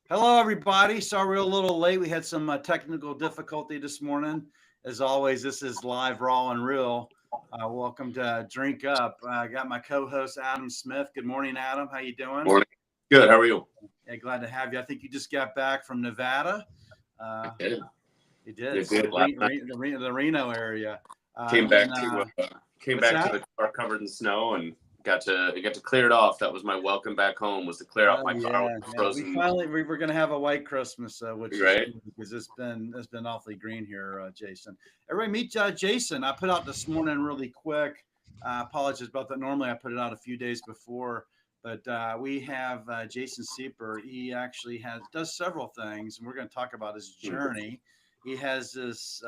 Hello, everybody. Sorry we're a little late. We had some technical difficulty this morning. As always, this is live, raw, and real. Welcome to Drink Up. I got my co-host Adam Smith. Good morning, Adam. How you doing? Morning. Good. How are you? Yeah, glad to have you. I think you just got back from Nevada. I Uh, did. you did. Yeah, So good. Last night The Reno area. came And back to came what's back to that? the car covered in snow and got to clear it off. That was my welcome back home. Was to clear out Oh my car with yeah, yeah. frozen. We were gonna have a white Christmas, which is Right. good because it's been awfully green here, Jason. Everybody meet Jason. I put out this morning really quick. Apologies about that. Normally I put it out a few days before, but we have Jason Sieper. He actually does several things, and we're going to talk about his Hmm. journey. He has this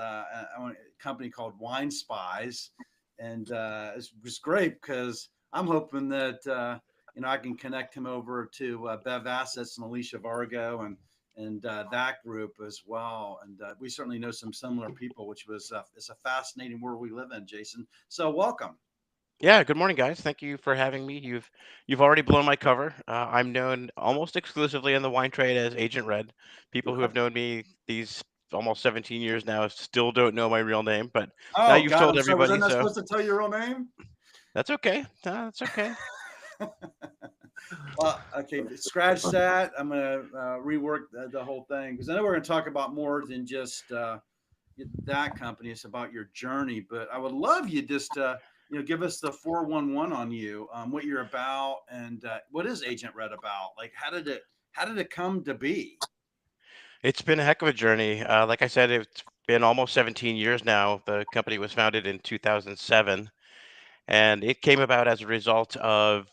company called Wine Spies, and it's great because I'm hoping that. I can connect him over to Bev Assets and Alicia Vargo and that group as well. And we certainly know some similar people, which was it's a fascinating world we live in, Jason. So welcome. Yeah, good morning, guys. Thank you for having me. You've already blown my cover. I'm known almost exclusively in the wine trade as Agent Red. People who have known me these almost 17 years now still don't know my real name, but now Oh you've God, told I'm sorry. Was I everybody, not so supposed to tell your real name? that's okay. That's okay. Well, okay, scratch that. I'm gonna rework the whole thing because I know we're gonna talk about more than just that company. It's about your journey, but I would love you just give us the 411 on you, what you're about, and what is Agent Red about? Like, how did it come to be? It's been a heck of a journey. Like I said, it's been almost 17 years now. The company was founded in 2007, and it came about as a result of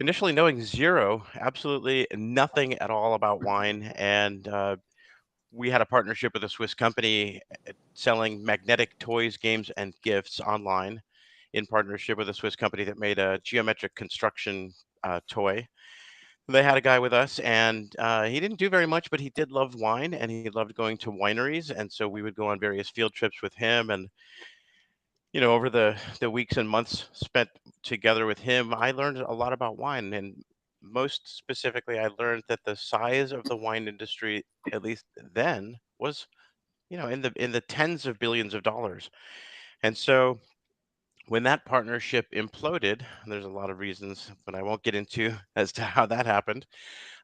initially knowing zero, absolutely nothing at all about wine, and we had a partnership with a Swiss company selling magnetic toys, games, and gifts online in partnership with a Swiss company that made a geometric construction toy. They had a guy with us, and he didn't do very much, but he did love wine, and he loved going to wineries, and so we would go on various field trips with him. And over the weeks and months spent together with him, I learned a lot about wine, and most specifically, I learned that the size of the wine industry, at least then, was in the tens of billions of dollars. And so when that partnership imploded, there's a lot of reasons, but I won't get into as to how that happened.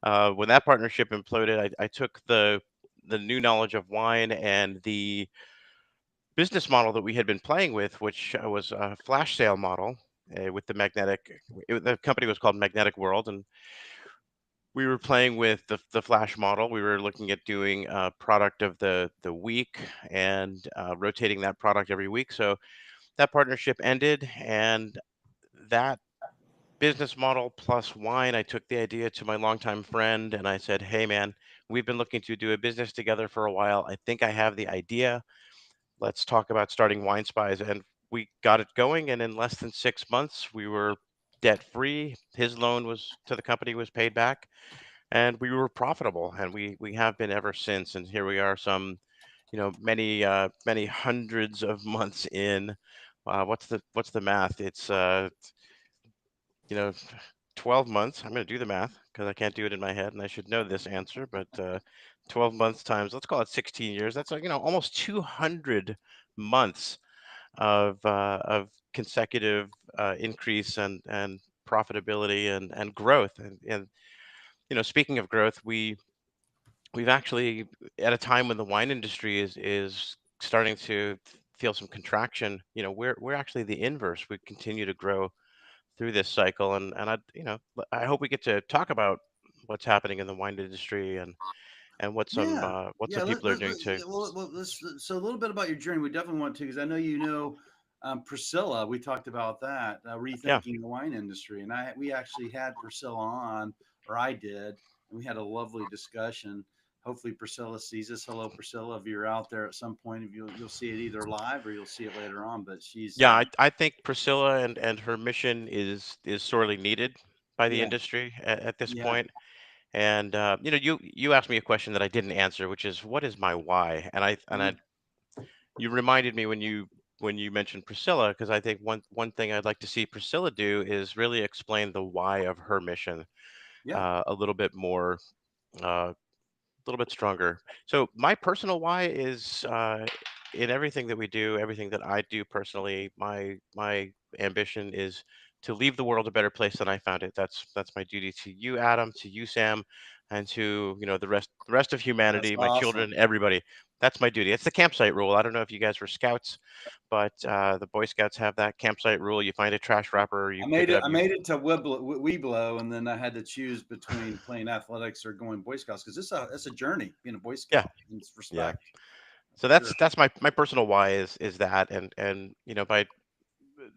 When that partnership imploded, I took the new knowledge of wine and the business model that we had been playing with, which was a flash sale model with the magnetic. The company was called Magnetic World, and we were playing with the flash model. We were looking at doing a product of the week and rotating that product every week. So that partnership ended, and that business model plus wine, I took the idea to my longtime friend and I said, "Hey, man, we've been looking to do a business together for a while. I think I have the idea. Let's talk about starting Wine Spies." And we got it going. And in less than 6 months, we were debt free. His loan was to the company was paid back, and we were profitable. And we have been ever since. And here we are, some many hundreds of months in. What's the math? It's you know 12 months. I'm going to do the math because I can't do it in my head, and I should know this answer. But 12 months times, let's call it 16 years. That's like almost 200 months of consecutive increase and profitability and growth. And speaking of growth, we've actually, at a time when the wine industry is starting to feel some contraction, we're actually the inverse. We continue to grow through this cycle, and I hope we get to talk about what's happening in the wine industry and Yeah, what yeah. some people are doing too. Yeah, well, so a little bit about your journey. We definitely want to because I know Priscilla. We talked about that Yeah. rethinking the wine industry, and we actually had Priscilla on, or I did, and we had a lovely discussion. Hopefully, Priscilla sees us. Hello, Priscilla. If you're out there at some point, if you'll see it either live or you'll see it later on. But she's Yeah, I think Priscilla and her mission is sorely needed by the yeah, industry at this yeah. point. And you asked me a question that I didn't answer, which is what is my why? And I Mm, you reminded me when you mentioned Priscilla, because I think one thing I'd like to see Priscilla do is really explain the why of her mission yeah. a little bit more a little bit stronger. So my personal why is in everything that we do, everything that I do personally. My ambition is to leave the world a better place than I found it. That's my duty to you, Adam, to you, Sam, and to the rest of That's humanity, my awesome. children, everybody. That's my duty. It's the campsite rule. I don't know if you guys were scouts, but the Boy Scouts have that campsite rule. You find a trash wrapper, you pick it up. I made it to Weeblo, and then I had to choose between playing athletics or going Boy Scouts because it's a journey being a Boy Yeah, Scout. It's yeah. respect So for sure. that's my personal why is that, and by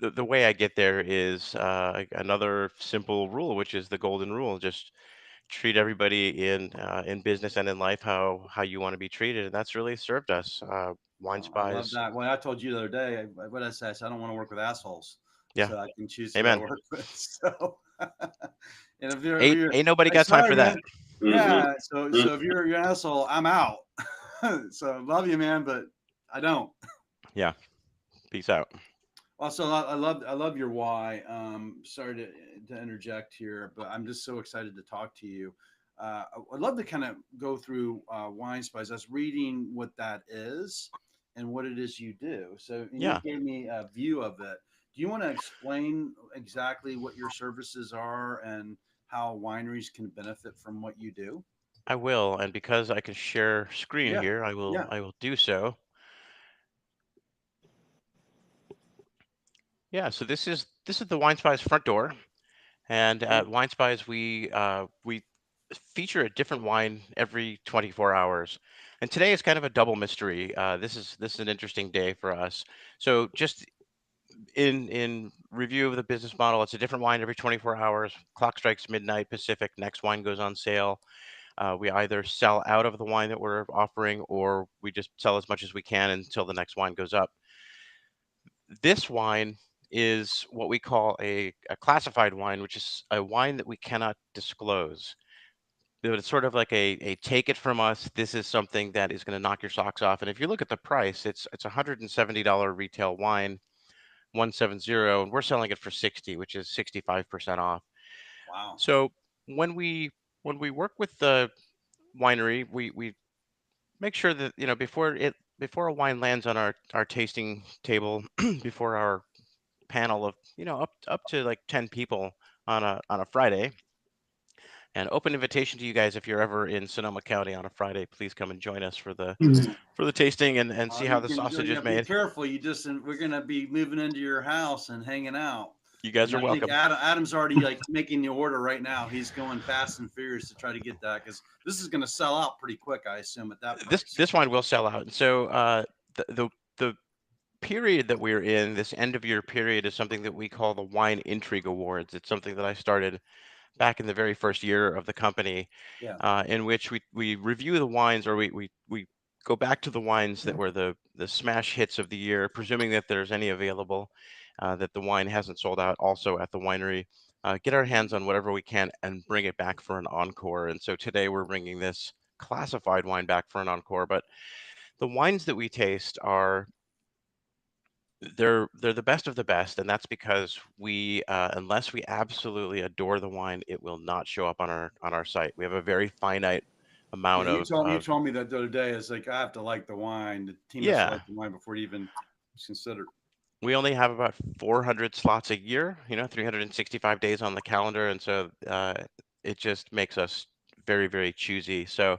the way I get there is another simple rule, which is the golden rule. Just treat everybody in business and in life how you want to be treated, and that's really served us. Wine I love Spies, that. When I told you the other day, what I said, I said, I don't want to work with assholes, yeah, so I can choose who I amen. work with. So, and if Ain't you're ain't nobody like, got time sorry, for that. man, Mm-hmm. yeah. So if you're an asshole, I'm out. So love you, man, but I don't. Yeah, peace out. Also, I love your why. Sorry to interject here, but I'm just so excited to talk to you. I'd love to kind of go through Wine Spies. I was reading what that is and what it is you do. So, and you Yeah, gave me a view of it. Do you want to explain exactly what your services are and how wineries can benefit from what you do? I will, and because I can share screen Yeah, here, I will yeah. I will do so. Yeah, so this is the Wine Spies front door. And at Cool. Wine Spies, we feature a different wine every 24 hours. And today is kind of a double mystery. This is an interesting day for us. So just in review of the business model, it's a different wine every 24 hours. Clock strikes midnight Pacific. Next wine goes on sale. We either sell out of the wine that we're offering, or we just sell as much as we can until the next wine goes up. This wine is what we call a classified wine, which is a wine that we cannot disclose. But it's sort of like a take it from us. This is something that is going to knock your socks off. And if you look at the price, it's $170 retail wine, 170, and we're selling it for 60, which is 65% off. Wow. So when we work with the winery, we make sure that before a wine lands on our tasting table, before our panel of up to like 10 people on a Friday. And open invitation to you guys if you're ever in Sonoma County on a Friday, please come and join us for the tasting and see how You the can sausage is yeah, be made. careful. We're gonna be moving into your house and hanging out. You guys And are I think welcome. Adam's already like making the order right now. He's going fast and furious to try to get that because this is gonna sell out pretty quick, I assume, at that This price. this wine will sell out. And so the period that we're in, this end of year period, is something that we call the Wine Intrigue Awards. It's something that I started back in the very first year of the company, Yeah. in which we review the wines, or we go back to the wines that were the smash hits of the year, presuming that there's any available, that the wine hasn't sold out also at the winery. Get our hands on whatever we can and bring it back for an encore. And so today we're bringing this classified wine back for an encore. But the wines that we taste are they're the best of the best, and that's because we unless we absolutely adore the wine, it will not show up on our site. We have a very finite Yeah, amount you of told me that the other day. It's like I have to like the wine. The team has to yeah. like the wine before it even is considered. We only have about 400 slots a year, 365 days on the calendar, and so it just makes us very, very choosy. So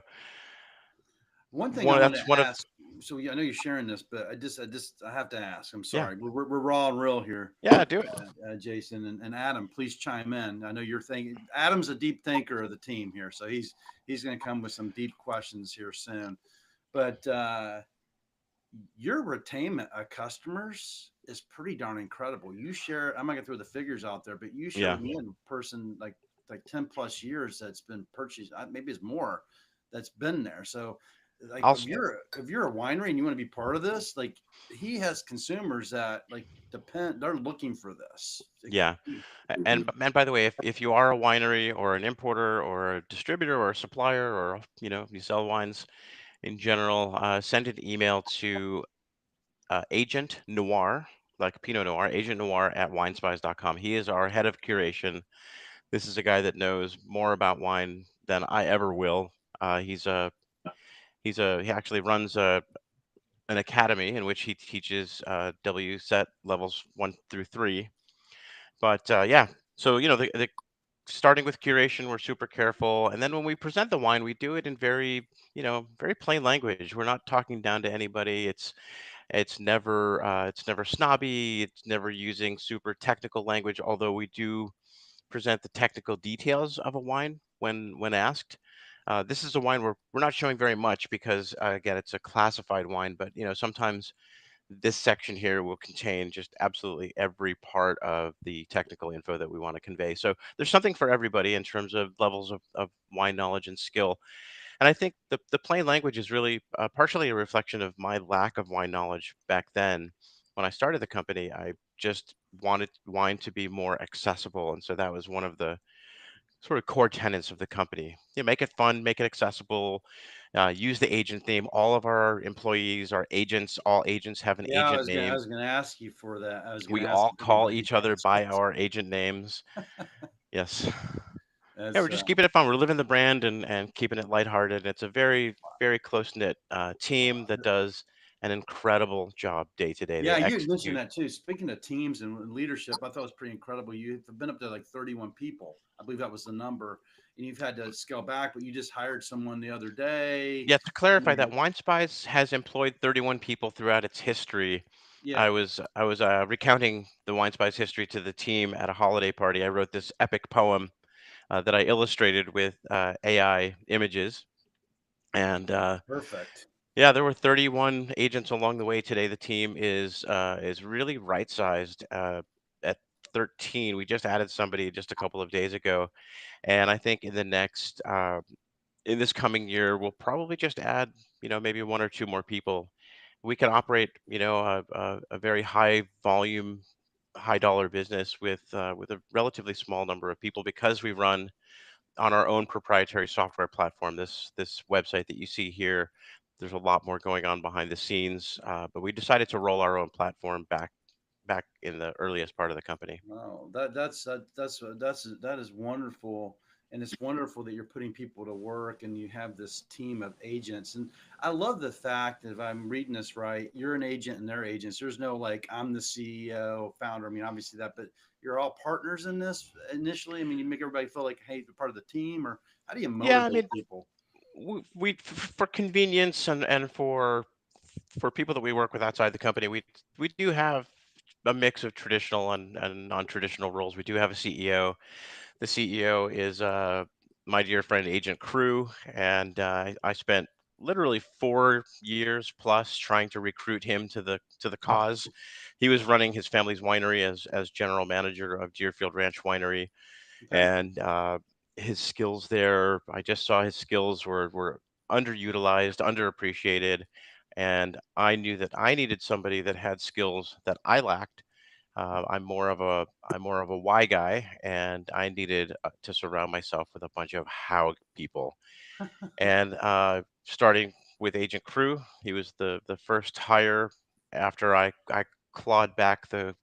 One thing I one want to that's one of ask. So yeah, I know you're sharing this, but I have to ask. I'm yeah, sorry. We're raw and real here. yeah, do it. Jason and Adam, please chime in. I know you're thinking. Adam's a deep thinker of the team here, so he's going to come with some deep questions here soon. But your retainment of customers is pretty darn incredible. You share. I'm not going to throw the figures out there, but you share Yeah. with me a person like 10 plus years that's been purchased. Maybe it's more that's been there. So like I'll if you're a winery and you want to be part of this, like he has consumers that like they're looking for this. Yeah. And by the way, if you are a winery or an importer or a distributor or a supplier, or you sell wines in general, send an email to Agent Noir, like Pinot Noir, Agent Noir at winespies.com. He is our head of curation. This is a guy that knows more about wine than I ever will. He actually runs an academy in which he teaches WSET levels 1 through 3. But yeah, so the starting with curation, we're super careful, and then when we present the wine, we do it in very plain language. We're not talking down to anybody. It's never snobby. It's never using super technical language, although we do present the technical details of a wine when asked. This is a wine we're not showing very much because again, it's a classified wine, but sometimes this section here will contain just absolutely every part of the technical info that we want to convey. So there's something for everybody in terms of levels of wine knowledge and skill. And I think the plain language is really partially a reflection of my lack of wine knowledge back then. When I started the company, I just wanted wine to be more accessible. And so that was one of the sort of core tenets of the company. Make it fun, make it accessible, use the agent name. All of our employees are agents. All agents have an Yeah, agent I name. was gonna ask you for that. I was gonna We ask all if call anybody each other has by one. our agent names. Yes. Yeah, That's we're just keeping it fun. We're living the brand and keeping it lighthearted. It's a very, very close-knit team that does an incredible job day to day. yeah, They you had mentioned execute. that too. Speaking of teams and leadership, I thought it was pretty incredible. You've been up to like 31 people. I believe that was the number, and you've had to scale back, but you just hired someone the other day. Yeah, to clarify that, And Wine Spies has employed 31 people throughout its history. yeah, I was recounting the Wine Spies history to the team at a holiday party. I wrote this epic poem that I illustrated with AI images, and perfect. yeah, there were 31 agents along the way. Today, the team is really right-sized at 13. We just added somebody just a couple of days ago, and I think in this coming year, we'll probably just add, maybe one or two more people. We can operate, a very high volume, high dollar business with a relatively small number of people because we run on our own proprietary software platform. This website that you see here, there's a lot more going on behind the scenes, but we decided to roll our own platform back in the earliest part of the company. Wow, that is wonderful, and it's wonderful that you're putting people to work and you have this team of agents. And I love the fact that if I'm reading this right, you're an agent and they're agents. There's no like I'm the CEO, founder. I mean, obviously that, but you're all partners in this initially. I mean, you make everybody feel like hey, they're part of the team, or how do you Yeah, I motivate mean, people? for convenience and for people that we work with outside the company, we do have a mix of traditional and non-traditional roles. We do have a CEO. The CEO is my dear friend Agent Crew, and I spent literally 4 years plus trying to recruit him to the cause. He was running his family's winery as general manager of Deerfield Ranch Winery, Okay, and his skills there, I just saw his skills were underutilized, underappreciated, and I knew that I needed somebody that had skills that I lacked. I'm more of a why guy, and I needed to surround myself with a bunch of how people. And starting with Agent Crew, he was the first hire after I clawed back the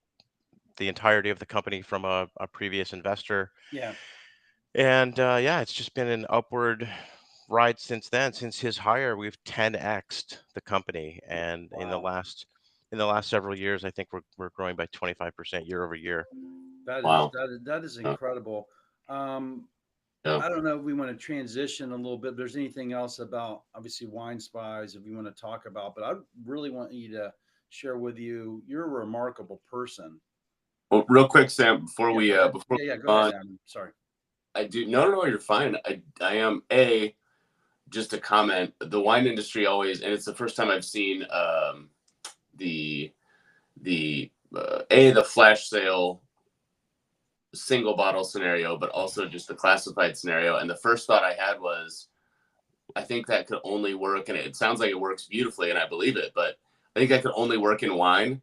entirety of the company from a previous investor. yeah, And yeah, it's just been an upward ride since then. Since his hire, we've 10x'd the company, and wow, in the last several years, I think we're growing by 25% year over year. Wow. that is Yeah. incredible. Um, Yeah. I don't know if we want to transition a little bit. If there's anything else about obviously Wine Spies if you want to talk about, but I really want you to share with you. You're a remarkable person. Well, real quick, Sam, before Yeah, we go ahead. before Yeah, go we move ahead, on, Adam. Sorry. I do no, you're fine. I am just a comment. The wine industry always, and it's the first time I've seen the the flash sale single bottle scenario, but also just the classified scenario. And the first thought I had was, I think that could only work, and it sounds like it works beautifully, and I believe it, but I think that could only work in wine.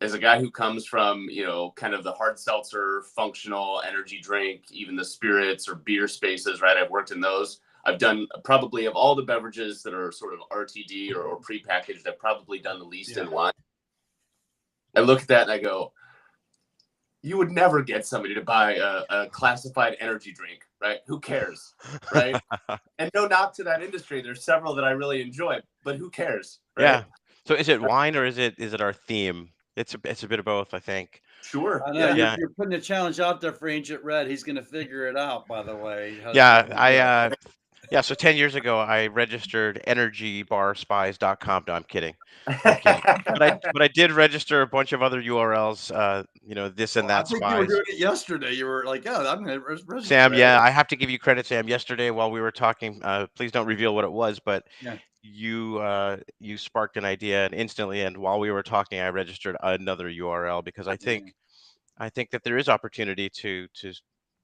As a guy who comes from, kind of the hard seltzer, functional energy drink, even the spirits or beer spaces, right? I've worked in those. I've done probably of all the beverages that are sort of RTD or prepackaged, I've probably done the least Yeah. in wine. I look at that and I go, you would never get somebody to buy a classified energy drink, right? Who cares, right? And no knock to that industry. There's several that I really enjoy, but who cares, right? Yeah. So is it wine or is it our theme? It's a bit of both, I think. Sure. I know Yeah. Yeah. you're putting a challenge out there for Ancient Red. He's going to figure it out, by the way. Yeah. Yeah. So 10 years ago, I registered energybarspies.com. No, I'm kidding. I'm kidding. But I did register a bunch of other URLs, this and I that think you were spies. doing it yesterday. You were like, "Oh, I'm going to register." Sam, it." yeah, I have to give you credit, Sam. Yesterday, while we were talking, please don't reveal what it was, but Yeah. you sparked an idea, and instantly, and while we were talking, I registered another URL because I think that there is opportunity to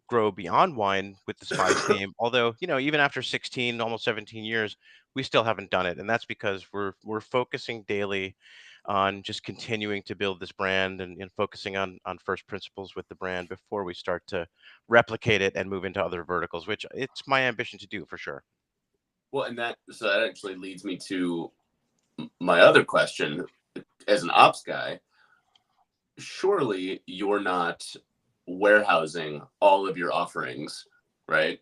grow beyond wine with the spice theme. Although, even after 16, almost 17 years, we still haven't done it, and that's because we're focusing daily on just continuing to build this brand and focusing on first principles with the brand before we start to replicate it and move into other verticals, which it's my ambition to do for sure. Well, so that actually leads me to my other question. As an ops guy, surely you're not warehousing all of your offerings, right?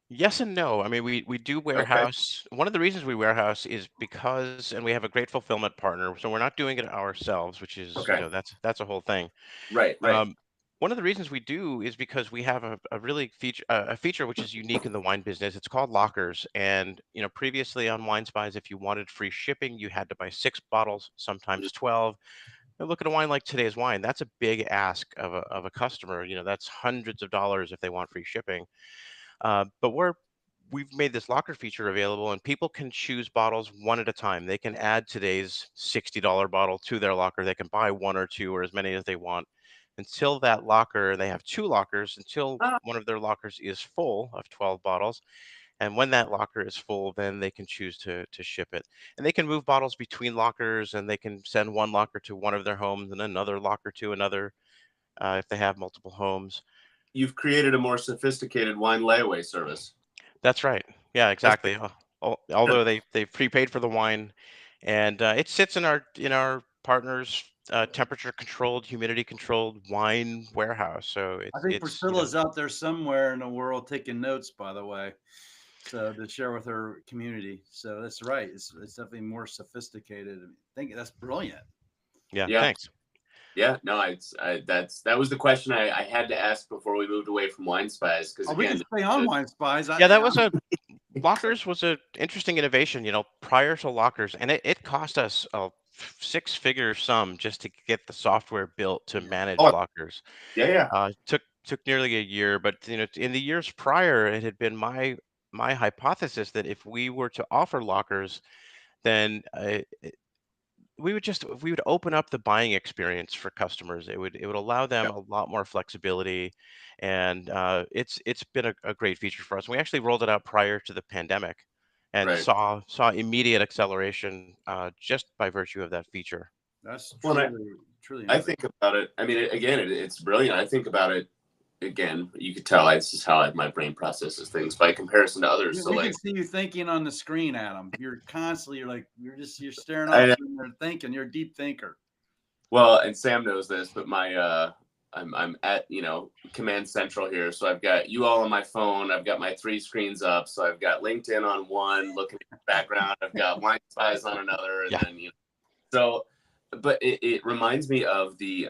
Yes and no. I mean, we do Okay. warehouse. One of the reasons we warehouse is because, and we have a great fulfillment partner, so we're not doing it ourselves, which is, Okay. that's a whole thing. Right. Um, One of the reasons we do is because we have a really a feature which is unique in the wine business. It's called lockers, and previously on Wine Spies, if you wanted free shipping, you had to buy 6 bottles, sometimes 12. And look at a wine like today's wine. That's a big ask of a customer. That's hundreds of dollars if they want free shipping. But we've made this locker feature available, and people can choose bottles one at a time. They can add today's $60 bottle to their locker. They can buy one or two or as many as they want until that locker. They have 2 lockers until Ah, one of their lockers is full of 12 bottles. And when that locker is full, then they can choose to ship it. And they can move bottles between lockers, and they can send one locker to one of their homes and another locker to another if they have multiple homes. you've created a more sophisticated wine layaway service. That's right. Yeah, That's exactly. Although they've prepaid for the wine, and it sits in our partner's temperature controlled, humidity controlled wine warehouse. So I it's think it's Priscilla's out there somewhere in the world taking notes, by the way, so to share with her community. So that's right. It's definitely more sophisticated. I think that's brilliant. yeah. yeah. Thanks. Yeah, no, that was the question I had to ask before we moved away from Wine Spies. Because Oh, we can again, stay on Wine Spies. Yeah, that was a lockers was a interesting innovation. Prior to lockers, and it cost us a 6-figure sum just to get the software built to manage oh lockers. yeah, Took nearly a year, but in the years prior, it had been my hypothesis that if we were to offer lockers, then we would open up the buying experience for customers. It would allow them yeah, a lot more flexibility, and it's been a great feature for us. We actually rolled it out prior to the pandemic, and right. saw immediate acceleration just by virtue of that feature. That's Well, truly I interesting. think about it. I mean, it's brilliant. I think about it again. You could tell this is how my brain processes things by comparison to others. So We like, can see you thinking on the screen, Adam. You're staring I off and you're thinking. You're a deep thinker. well, and Sam knows this, but I'm at Command Central here, so I've got you all on my phone. I've got my 3 screens up, so I've got LinkedIn on one, looking at the background. I've got Wine Spies on another, and Yeah. then so. But it reminds me of the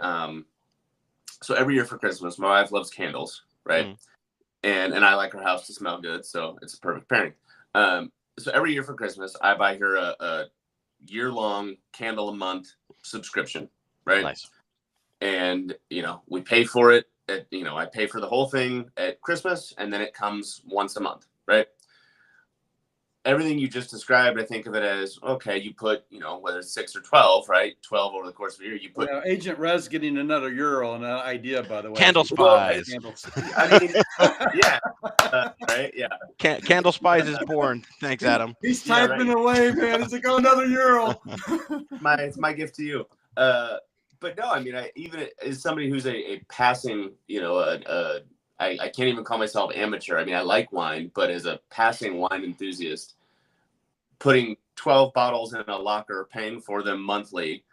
so every year for Christmas, my wife loves candles, right? Mm. And I like her house to smell good, so it's a perfect pairing. So every year for Christmas, I buy her a year-long candle a month subscription, right? Nice. And we pay for it I pay for the whole thing at Christmas, and then it comes once a month, right? Everything you just described, I think of it as, okay, you put whether it's 6 or 12, right? 12 over the course of a year, you put Agent Rez getting another euro and an idea, by the way. Candle Spies. Candles. I mean, yeah, right, yeah. Candle Spies is born. Thanks, Adam. He's Yeah, typing right. away, man. It's like, oh, another euro. It's my gift to you. But no, I mean, even as somebody who's a passing, I can't even call myself amateur. I mean, I like wine, but as a passing wine enthusiast, putting 12 bottles in a locker, paying for them monthly,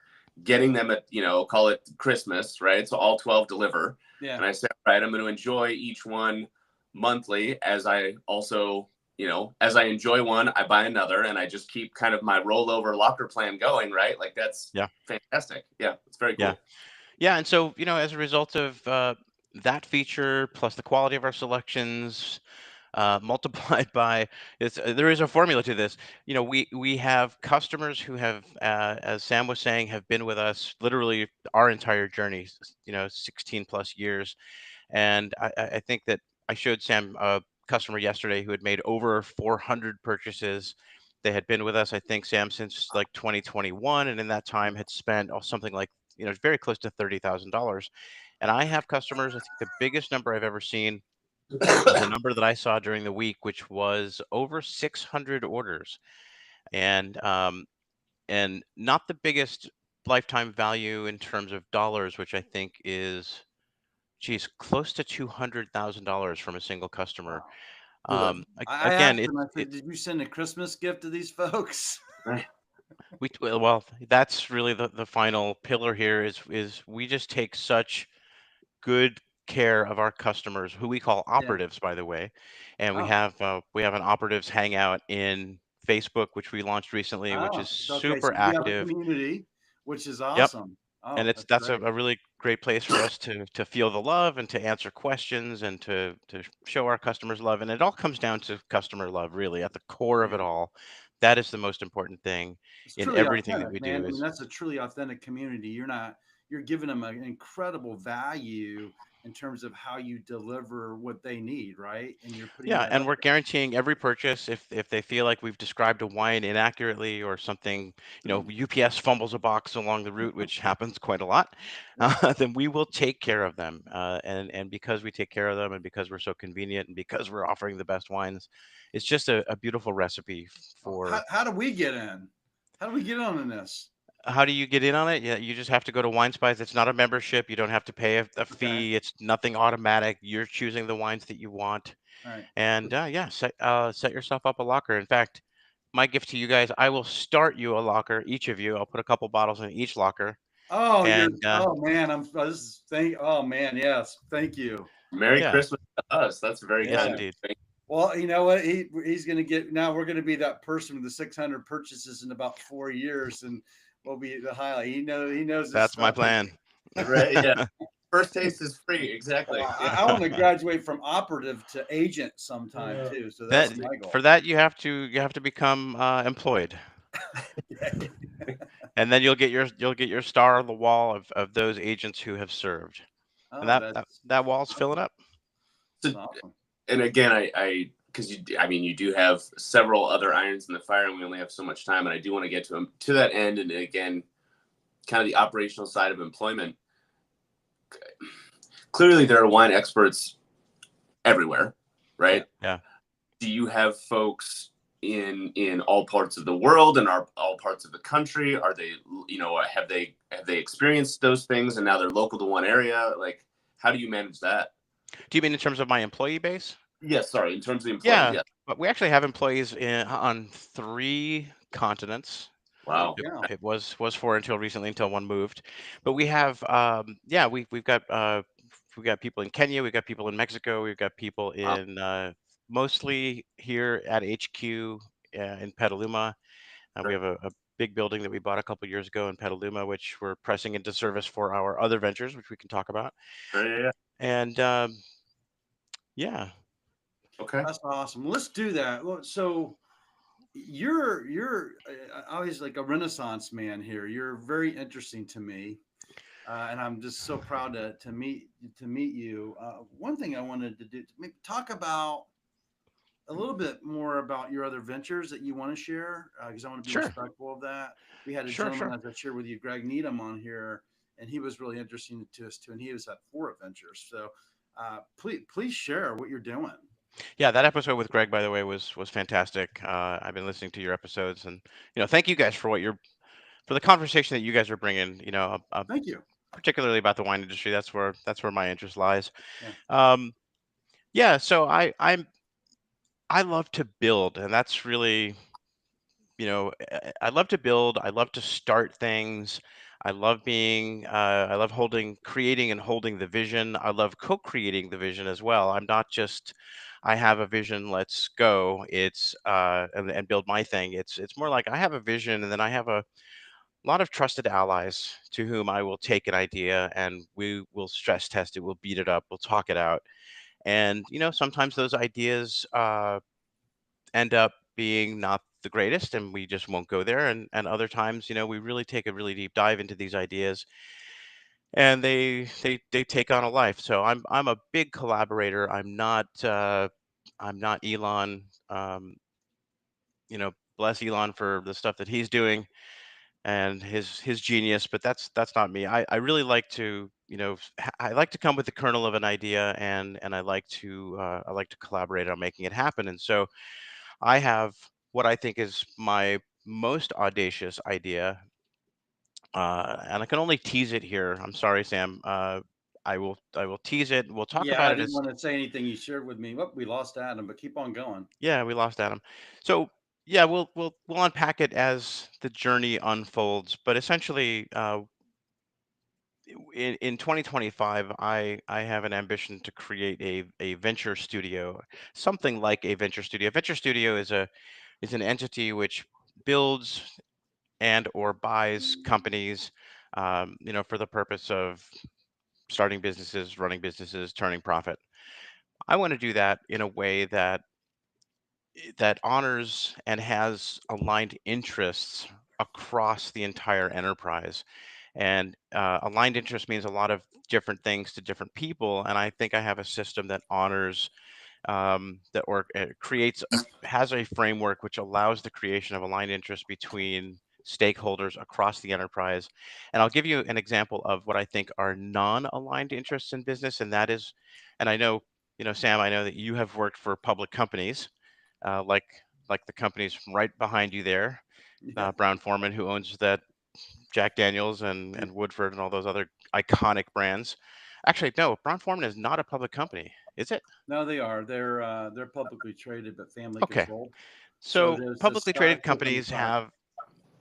getting them at, call it Christmas, right? So all 12 deliver. Yeah. And I said, all right, I'm going to enjoy each one monthly as I also, as I enjoy one, I buy another, and I just keep kind of my rollover locker plan going, right? Like that's fantastic. Yeah, it's very cool. Yeah. And so, as a result of that feature plus the quality of our selections, multiplied by there is a formula to this. We have customers who have, as Sam was saying, have been with us literally our entire journey, 16 plus years. And I think that I showed Sam a customer yesterday who had made over 400 purchases. They had been with us, I think, Sam, since like 2021, and in that time had spent something like very close to $30,000. And I have customers. I think the biggest number I've ever seen was a number that I saw during the week, which was over 600 orders, and not the biggest lifetime value in terms of dollars, which I think is, geez, close to $200,000 from a single customer. Wow. I Again, asked him, I said, did you send a Christmas gift to these folks? Right. well, that's really the final pillar here is we just take such good care of our customers, who we call operatives, by the way. And we have an operatives hangout in Facebook, which we launched recently, which is Okay. So super you have a active. community, which is Yep. awesome. And Oh, that's great. a really great place for us to feel the love and to answer questions and to show our customers love. And it all comes down to customer love, really, at the core of it Yeah. all. That is the most important thing It's in truly everything that authentic, we man. do I mean, is, that's a truly authentic community. You're giving them an incredible value in terms of how you deliver what they need, right? And you're putting yeah, that and up we're there. guaranteeing every purchase. If they feel like we've described a wine inaccurately or something, UPS fumbles a box along the route, which happens quite a lot, Yeah. then we will take care of them. And because we take care of them, and because we're so convenient, and because we're offering the best wines, it's just a beautiful recipe for. How do we get in? How do we get on in this? How do you get in on it? Yeah, you just have to go to Wine Spies. It's not a membership. You don't have to pay a Okay. fee. It's nothing automatic. You're choosing the wines that you want. All right. And yeah, set yourself up a locker. In fact, my gift to you guys, I will start you a locker, each of you. I'll put a couple bottles in each locker. Oh, And oh man, oh man, yes, thank you. Merry yeah, Christmas to us. That's very yes, kind Yeah. of indeed. you. Well, you know what? He's going to get, now we're going to be that person with the 600 purchases in about 4 years, and we'll be the highlight. He knows his That's my stuff. plan. Right. Yeah. First taste is free. Exactly. I want to graduate from operative to agent sometime too. So that's That my goal. for that you have to become employed, and then you'll get your star on the wall of those agents who have served, and Oh, that wall's filling up. that's awesome. And again, I because you do have several other irons in the fire, and we only have so much time, and I do want to get to them to that end. And again, kind of the operational side of employment. Clearly, there are wine experts everywhere, right? Yeah. Do you have folks in all parts of the world and all parts of the country? Are they, have they experienced those things and now they're local to one area? Like, how do you manage that? Do you mean in terms of my employee base? Yes, sorry, in terms of the employees. Yeah, but we actually have employees on 3 continents. Wow. It was 4 until recently, until one moved. But we have, we've got people in Kenya, we've got people in Mexico, we've got people Wow. in mostly here at HQ in Petaluma. We have a big building that we bought a couple years ago in Petaluma, which we're pressing into service for our other ventures, which we can talk about. Yeah. And yeah. Okay. That's awesome. Let's do that. So you're always like a Renaissance man here. You're very interesting to me, and I'm just so proud to meet you. One thing I wanted to do, maybe talk about a little bit more about your other ventures that you want to share, because I want to be Sure. respectful of that. We had a Sure. gentleman, as I shared with you, Greg Needham, on here, and he was really interesting to us too, and he was at 4 adventures. So please share what you're doing. Yeah, that episode with Greg, by the way, was fantastic. I've been listening to your episodes, and thank you guys for for the conversation that you guys are bringing. Thank you. Particularly about the wine industry. That's where my interest lies. Yeah. Yeah. So I love to build, and that's really I love to build. I love to start things. I love creating and holding the vision. I love co-creating the vision as well. I'm not just, I have a vision, let's go. And build my thing. It's more like I have a vision, and then I have a lot of trusted allies to whom I will take an idea and we will stress test it, we'll beat it up, we'll talk it out. And, sometimes those ideas end up being not the greatest and we just won't go there. And other times, we really take a really deep dive into these ideas and they take on a life. So I'm a big collaborator. I'm not Elon. Bless Elon for the stuff that he's doing and his genius, but that's not me. I really like to, I like to come with the kernel of an idea, and I like to collaborate on making it happen. And so I have what I think is my most audacious idea, and I can only tease it here. I'm sorry, Sam. I will tease it. We'll talk Yeah, about I it didn't as want to say anything you shared with me. Well, we lost Adam, but keep on going. yeah. We lost Adam. So yeah, we'll unpack it as the journey unfolds. But essentially, in 2025, I have an ambition to create a venture studio, something like a venture studio. Venture studio is an entity which builds and or buys companies, for the purpose of starting businesses, running businesses, turning profit. I want to do that in a way that honors and has aligned interests across the entire enterprise. And aligned interest means a lot of different things to different people. And I think I have a system that honors that or creates has a framework which allows the creation of aligned interest between stakeholders across the enterprise. And I'll give you an example of what I think are non-aligned interests in business, and that is, and I know, Sam, I know that you have worked for public companies, uh, like like the companies right behind you there, Yeah. Brown Forman, who owns that Jack Daniels and Woodford and all those other iconic brands. Actually, no, Brown Forman is not a public company, is it? No, they are. They're publicly traded but family Okay. controlled. So So there's the stock goes on the side.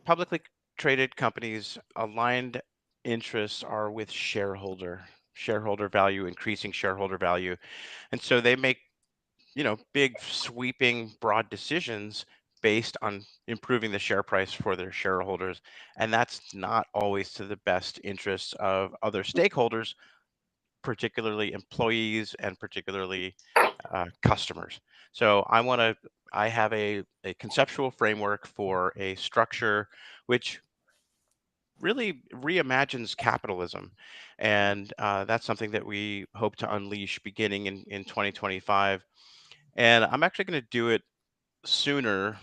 publicly traded companies aligned interests are with shareholder value, increasing shareholder value. And so they make, big sweeping broad decisions based on improving the share price for their shareholders. And that's not always to the best interests of other stakeholders, particularly employees and particularly customers. So I have a conceptual framework for a structure which really reimagines capitalism. And that's something that we hope to unleash beginning in 2025. And I'm actually going to do it sooner.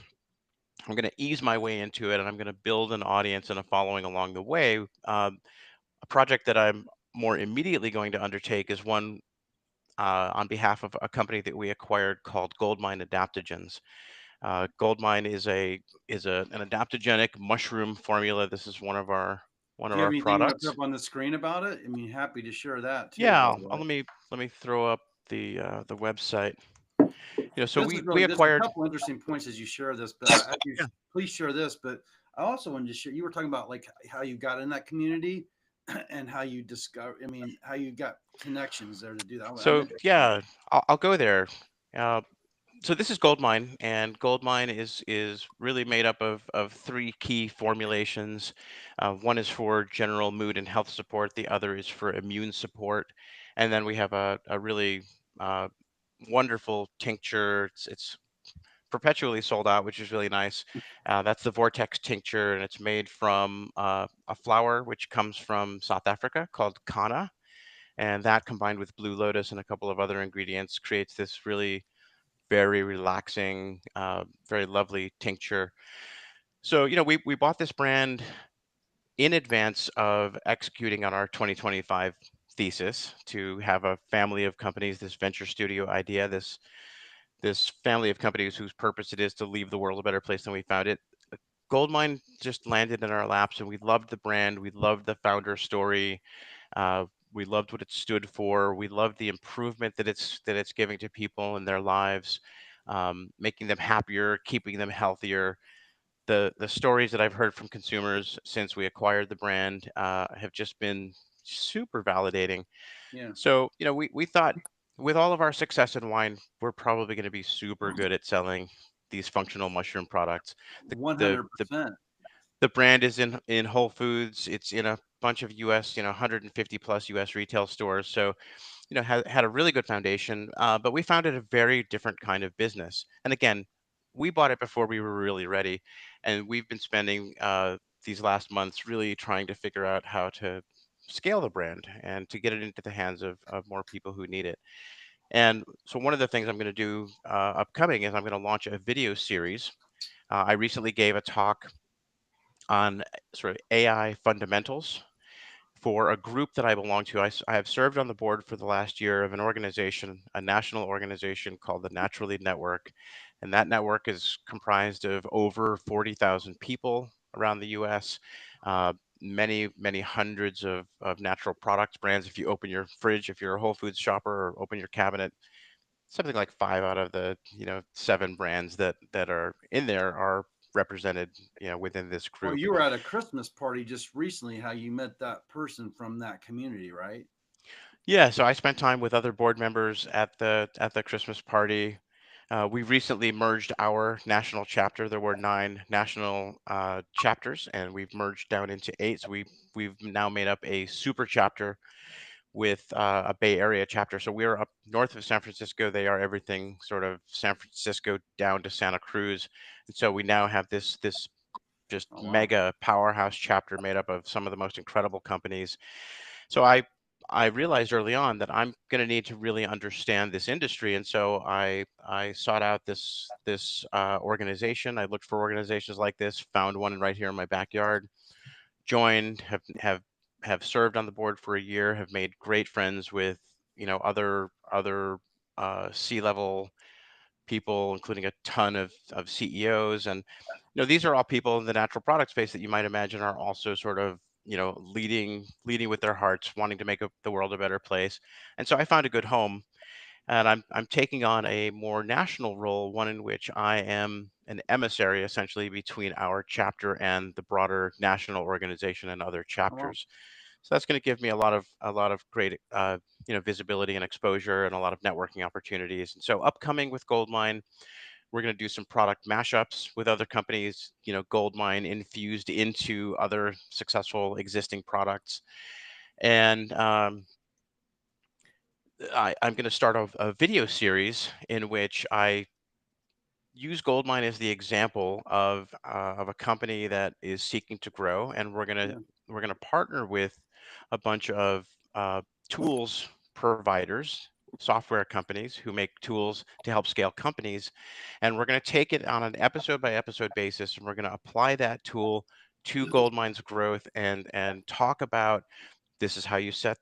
I'm going to ease my way into it and I'm going to build an audience and a following along the way. A project that I'm more immediately going to undertake is one on behalf of a company that we acquired called Goldmine Adaptogens. Goldmine an adaptogenic mushroom formula. This is one Do of you have our anything you want to put products. up on the screen about it? I mean, happy to share that too, Yeah, by the way. let me throw up the website. So This is we really there's a acquired. couple interesting points as you share this, but Yeah. please share this. But I also wanted to share. You were talking about like how you got in that community and how you discover. I mean, how you got connections there to do that. I'm So interested in yeah, that. I'll go there. Uh, so this is Goldmine, and Goldmine is really made up of three key formulations. One is for general mood and health support. The other is for immune support, and then we have a really uh, wonderful tincture. It's perpetually sold out, which is really nice. That's the Vortex tincture, and it's made from a flower which comes from South Africa called Kana, and that combined with Blue Lotus and a couple of other ingredients creates this really very relaxing, very lovely tincture. So, we bought this brand in advance of executing on our 2025 thesis to have a family of companies, this venture studio idea, this family of companies whose purpose it is to leave the world a better place than we found it. Goldmine just landed in our laps, and we loved the brand. We loved the founder story. We loved what it stood for. We loved the improvement that it's giving to people in their lives, making them happier, keeping them healthier. the stories that I've heard from consumers since we acquired the brand have just been super validating. Yeah. So, we thought with all of our success in wine, we're probably going to be super good at selling these functional mushroom products. The One the hundred the, percent. the brand is in Whole Foods. It's in a bunch of US, 150 plus US retail stores. So, had a really good foundation, but we found it a very different kind of business. And again, we bought it before we were really ready, and we've been spending these last months really trying to figure out how to scale the brand and to get it into the hands of more people who need it. And so one of the things I'm going to do upcoming is I'm going to launch a video series. I recently gave a talk on sort of AI fundamentals for a group that I belong to. I have served on the board for the last year of an organization, a national organization called the Naturally Network. And that network is comprised of over 40,000 people around the US, many, many hundreds of natural products brands. If you open your fridge, if you're a Whole Foods shopper, or open your cabinet, something like 5 out of the 7 brands that are in there are represented within this Well, group. you were at a Christmas party just recently. How you met that person from that community, right? Yeah, so I spent time with other board members at the Christmas party. We recently merged our national chapter. There were 9 national chapters, and we've merged down into 8. So we've now made up a super chapter with a Bay Area chapter. So we're up north of San Francisco. They are everything sort of San Francisco down to Santa Cruz, and so we now have this just Oh wow. mega powerhouse chapter made up of some of the most incredible companies. So I realized early on that I'm going to need to really understand this industry, and so I sought out this organization. I looked for organizations like this, found one right here in my backyard, joined, have served on the board for a year, have made great friends with other C-level people, including a ton of CEOs. And these are all people in the natural product space that you might imagine are also sort of leading with their hearts, wanting to make the world a better place. And so I found a good home, and I'm taking on a more national role, one in which I am an emissary essentially between our chapter and the broader national organization and other Oh, wow. chapters. So that's going to give me a lot of great visibility and exposure and a lot of networking opportunities. And so upcoming with Goldmine, we're going to do some product mashups with other companies, Goldmine infused into other successful existing products. And I'm going to start a video series in which I use Goldmine as the example of a company that is seeking to grow, and Yeah. we're gonna partner with a bunch of tools providers, software companies who make tools to help scale companies, and we're gonna take it on an episode by episode basis, and we're gonna apply that tool to Goldmine's growth and talk about this is how you set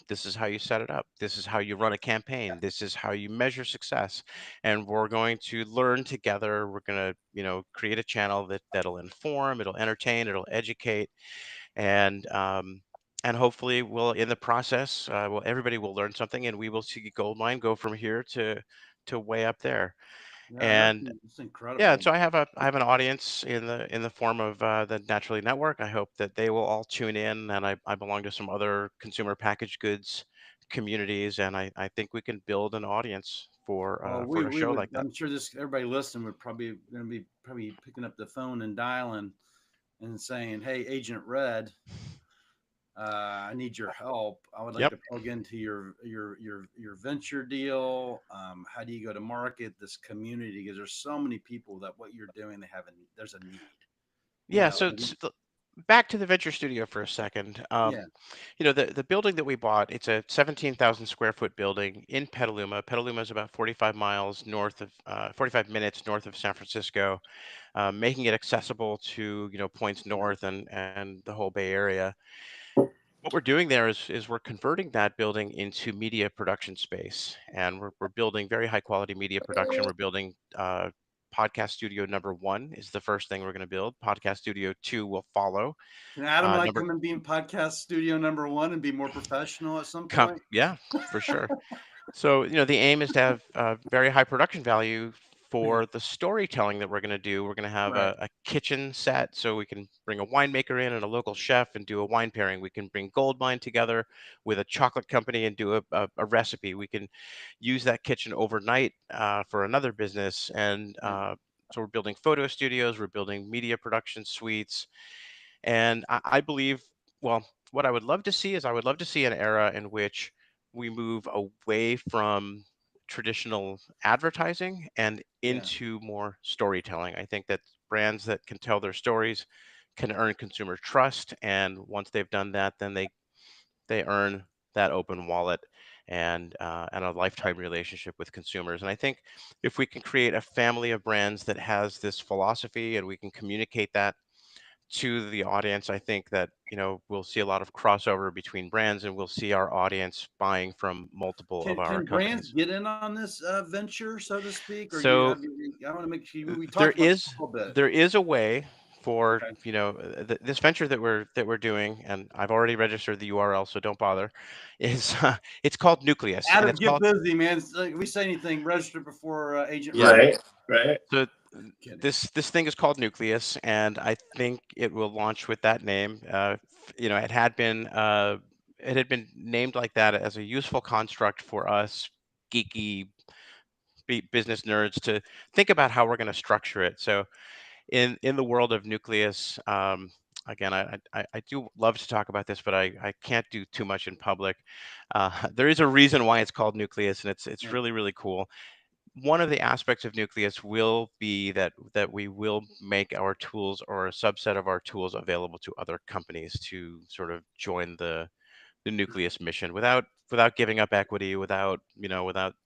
this is how you set it up. This is how you run a campaign. This is how you measure success. And we're going to learn together. We're going to, create a channel that'll inform, it'll entertain, it'll educate, and and hopefully we'll in the process, well, everybody will learn something, and we will see Goldmine go from here to way up there. Yeah, And that's yeah, and incredible. so I have an audience in the form of the Naturally Network. I hope that they will all tune in, and I belong to some other consumer packaged goods communities, and I think we can build an audience Well, for a we show would. like that. I'm sure this everybody listening would probably going to be probably picking up the phone and dialing and saying, "Hey, Agent Red, I need your help. I would like Yep. to plug into your venture deal. How do you go to market this community? Because there's so many people that what you're doing, there's a need. You Yeah. know, So back to the venture studio for a second. yeah, The building that we bought, it's a 17,000 square foot building in Petaluma. Petaluma is about 45 minutes north of San Francisco, making it accessible to points north and the whole Bay Area. What we're doing there is we're converting that building into media production space, and we're building very high quality media production. We're building podcast studio number 1 is the first thing we're going to build. Podcast studio 2 will follow. can Adam and I Number come and be in podcast studio number 1 and be more professional at some point? yeah, for sure. So the aim is to have very high production value for the storytelling that we're going to do, we're going to have Right. a kitchen set, so we can bring a winemaker in and a local chef and do a wine pairing. We can bring Goldmine together with a chocolate company and do a recipe. We can use that kitchen overnight for another business. And Yeah. so we're building photo studios, we're building media production suites. And I believe, well, what I would love to see is I would love to see an era in which we move away from traditional advertising and Yeah. into more storytelling. I think that brands that can tell their stories can earn consumer trust, and once they've done that, then they earn that open wallet and a lifetime relationship with consumers. And I think if we can create a family of brands that has this philosophy and we can communicate that to the audience, I think that, we'll see a lot of crossover between brands and we'll see our audience buying from multiple of our Can brands companies. get in on this venture, so to speak, or you So have? I want to make sure we there talked about this is a little bit. there is a way for, Okay. this venture that we're doing, and I've already registered the URL, so don't bother. Is it's called Nucleus, and Adam, it's get called busy, man. It's like, we say anything, register before Agent yeah. Red. Right. So Kidding. this thing is called Nucleus, and I think it will launch with that name. It had been named like that as a useful construct for us geeky business nerds to think about how we're going to structure it. So in the world of Nucleus, again, I do love to talk about this, but I can't do too much in public. There is a reason why it's called Nucleus, and it's Yeah. really, really cool. One of the aspects of Nucleus will be that we will make our tools, or a subset of our tools, available to other companies to sort of join the Nucleus mission without giving up equity, without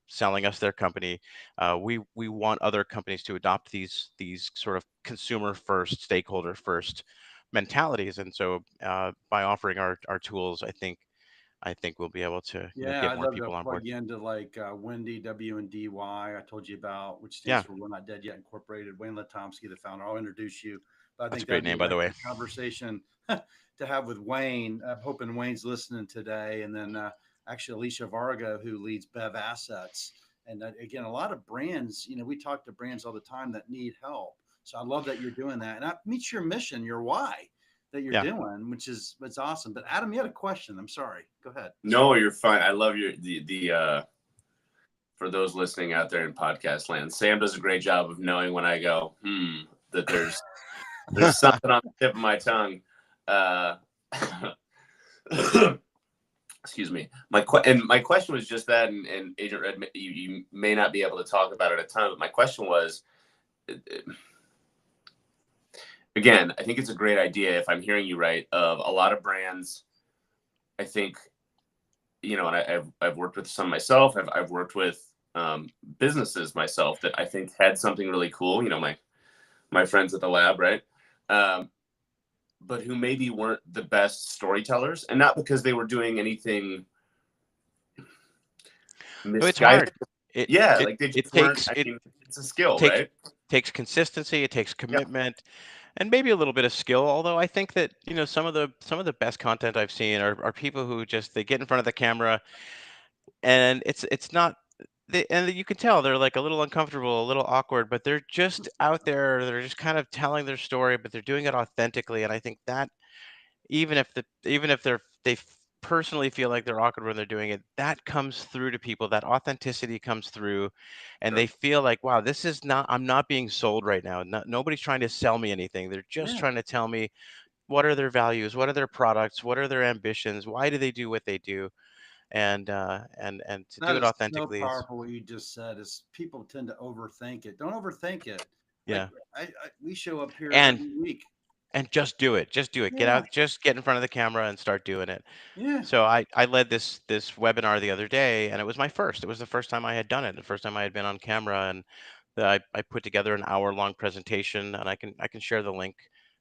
selling us their company. We want other companies to adopt these sort of consumer first, stakeholder first mentalities. And so by offering our tools, I think we'll be able to Yeah, get I'd more love to people on board. plug you into like Wendy W&DY. I told you about, which stands Yeah, for We're Not Dead Yet Incorporated. Wayne Letomsky, the founder. I'll introduce you. But I that's a think great that'd be name, a by the really way. good conversation to have with Wayne. I'm hoping Wayne's listening today. And then actually Alicia Vargo, who leads Bev Assets. And again, a lot of brands, we talk to brands all the time that need help. So I love that you're doing that. And that meets your mission, your why that you're Yeah. doing, which is it's awesome. But Adam, you had a question. I'm sorry. Go ahead. No, you're fine. I love the for those listening out there in podcast land, Sam does a great job of knowing when I go, that there's something on the tip of my tongue. Excuse me. My question was just that, and Agent Red, you may not be able to talk about it a ton, but my question was, again, I think it's a great idea, if I'm hearing you right, of a lot of brands. I think, and I've worked with some myself. I've worked with businesses myself that I think had something really cool. My friends at the lab, right? But who maybe weren't the best storytellers, and not because they were doing anything No, it's misguided. hard. It Yeah, it like they it just weren't. takes I it mean, it's a skill, takes right? takes consistency, it takes Yeah. commitment, and maybe a little bit of skill. Although I think that, some of the best content I've seen are people who just they get in front of the camera, and it's not and you can tell they're like a little uncomfortable, a little awkward, but they're just out there. They're just kind of telling their story, but they're doing it authentically. And I think that even if they personally feel like they're awkward when they're doing it, that comes through to people. That authenticity comes through, and they Sure. feel like, wow, this is not. I'm not being sold right now. Nobody's trying to sell me anything. They're just Yeah. trying to tell me what are their values, what are their products, what are their ambitions, why do they do what they do, and to do That it is so authentically is powerful. What you just said is people tend to overthink it. Don't overthink it. Like yeah. we show up here And every week. and just do it. Just do it. Get Yeah. out. Just get in front of the camera and start doing it. Yeah. So I led this webinar the other day, and it was my first. It was the first time I had done it, the first time I had been on camera, and I put together an hour-long presentation, and I can share the link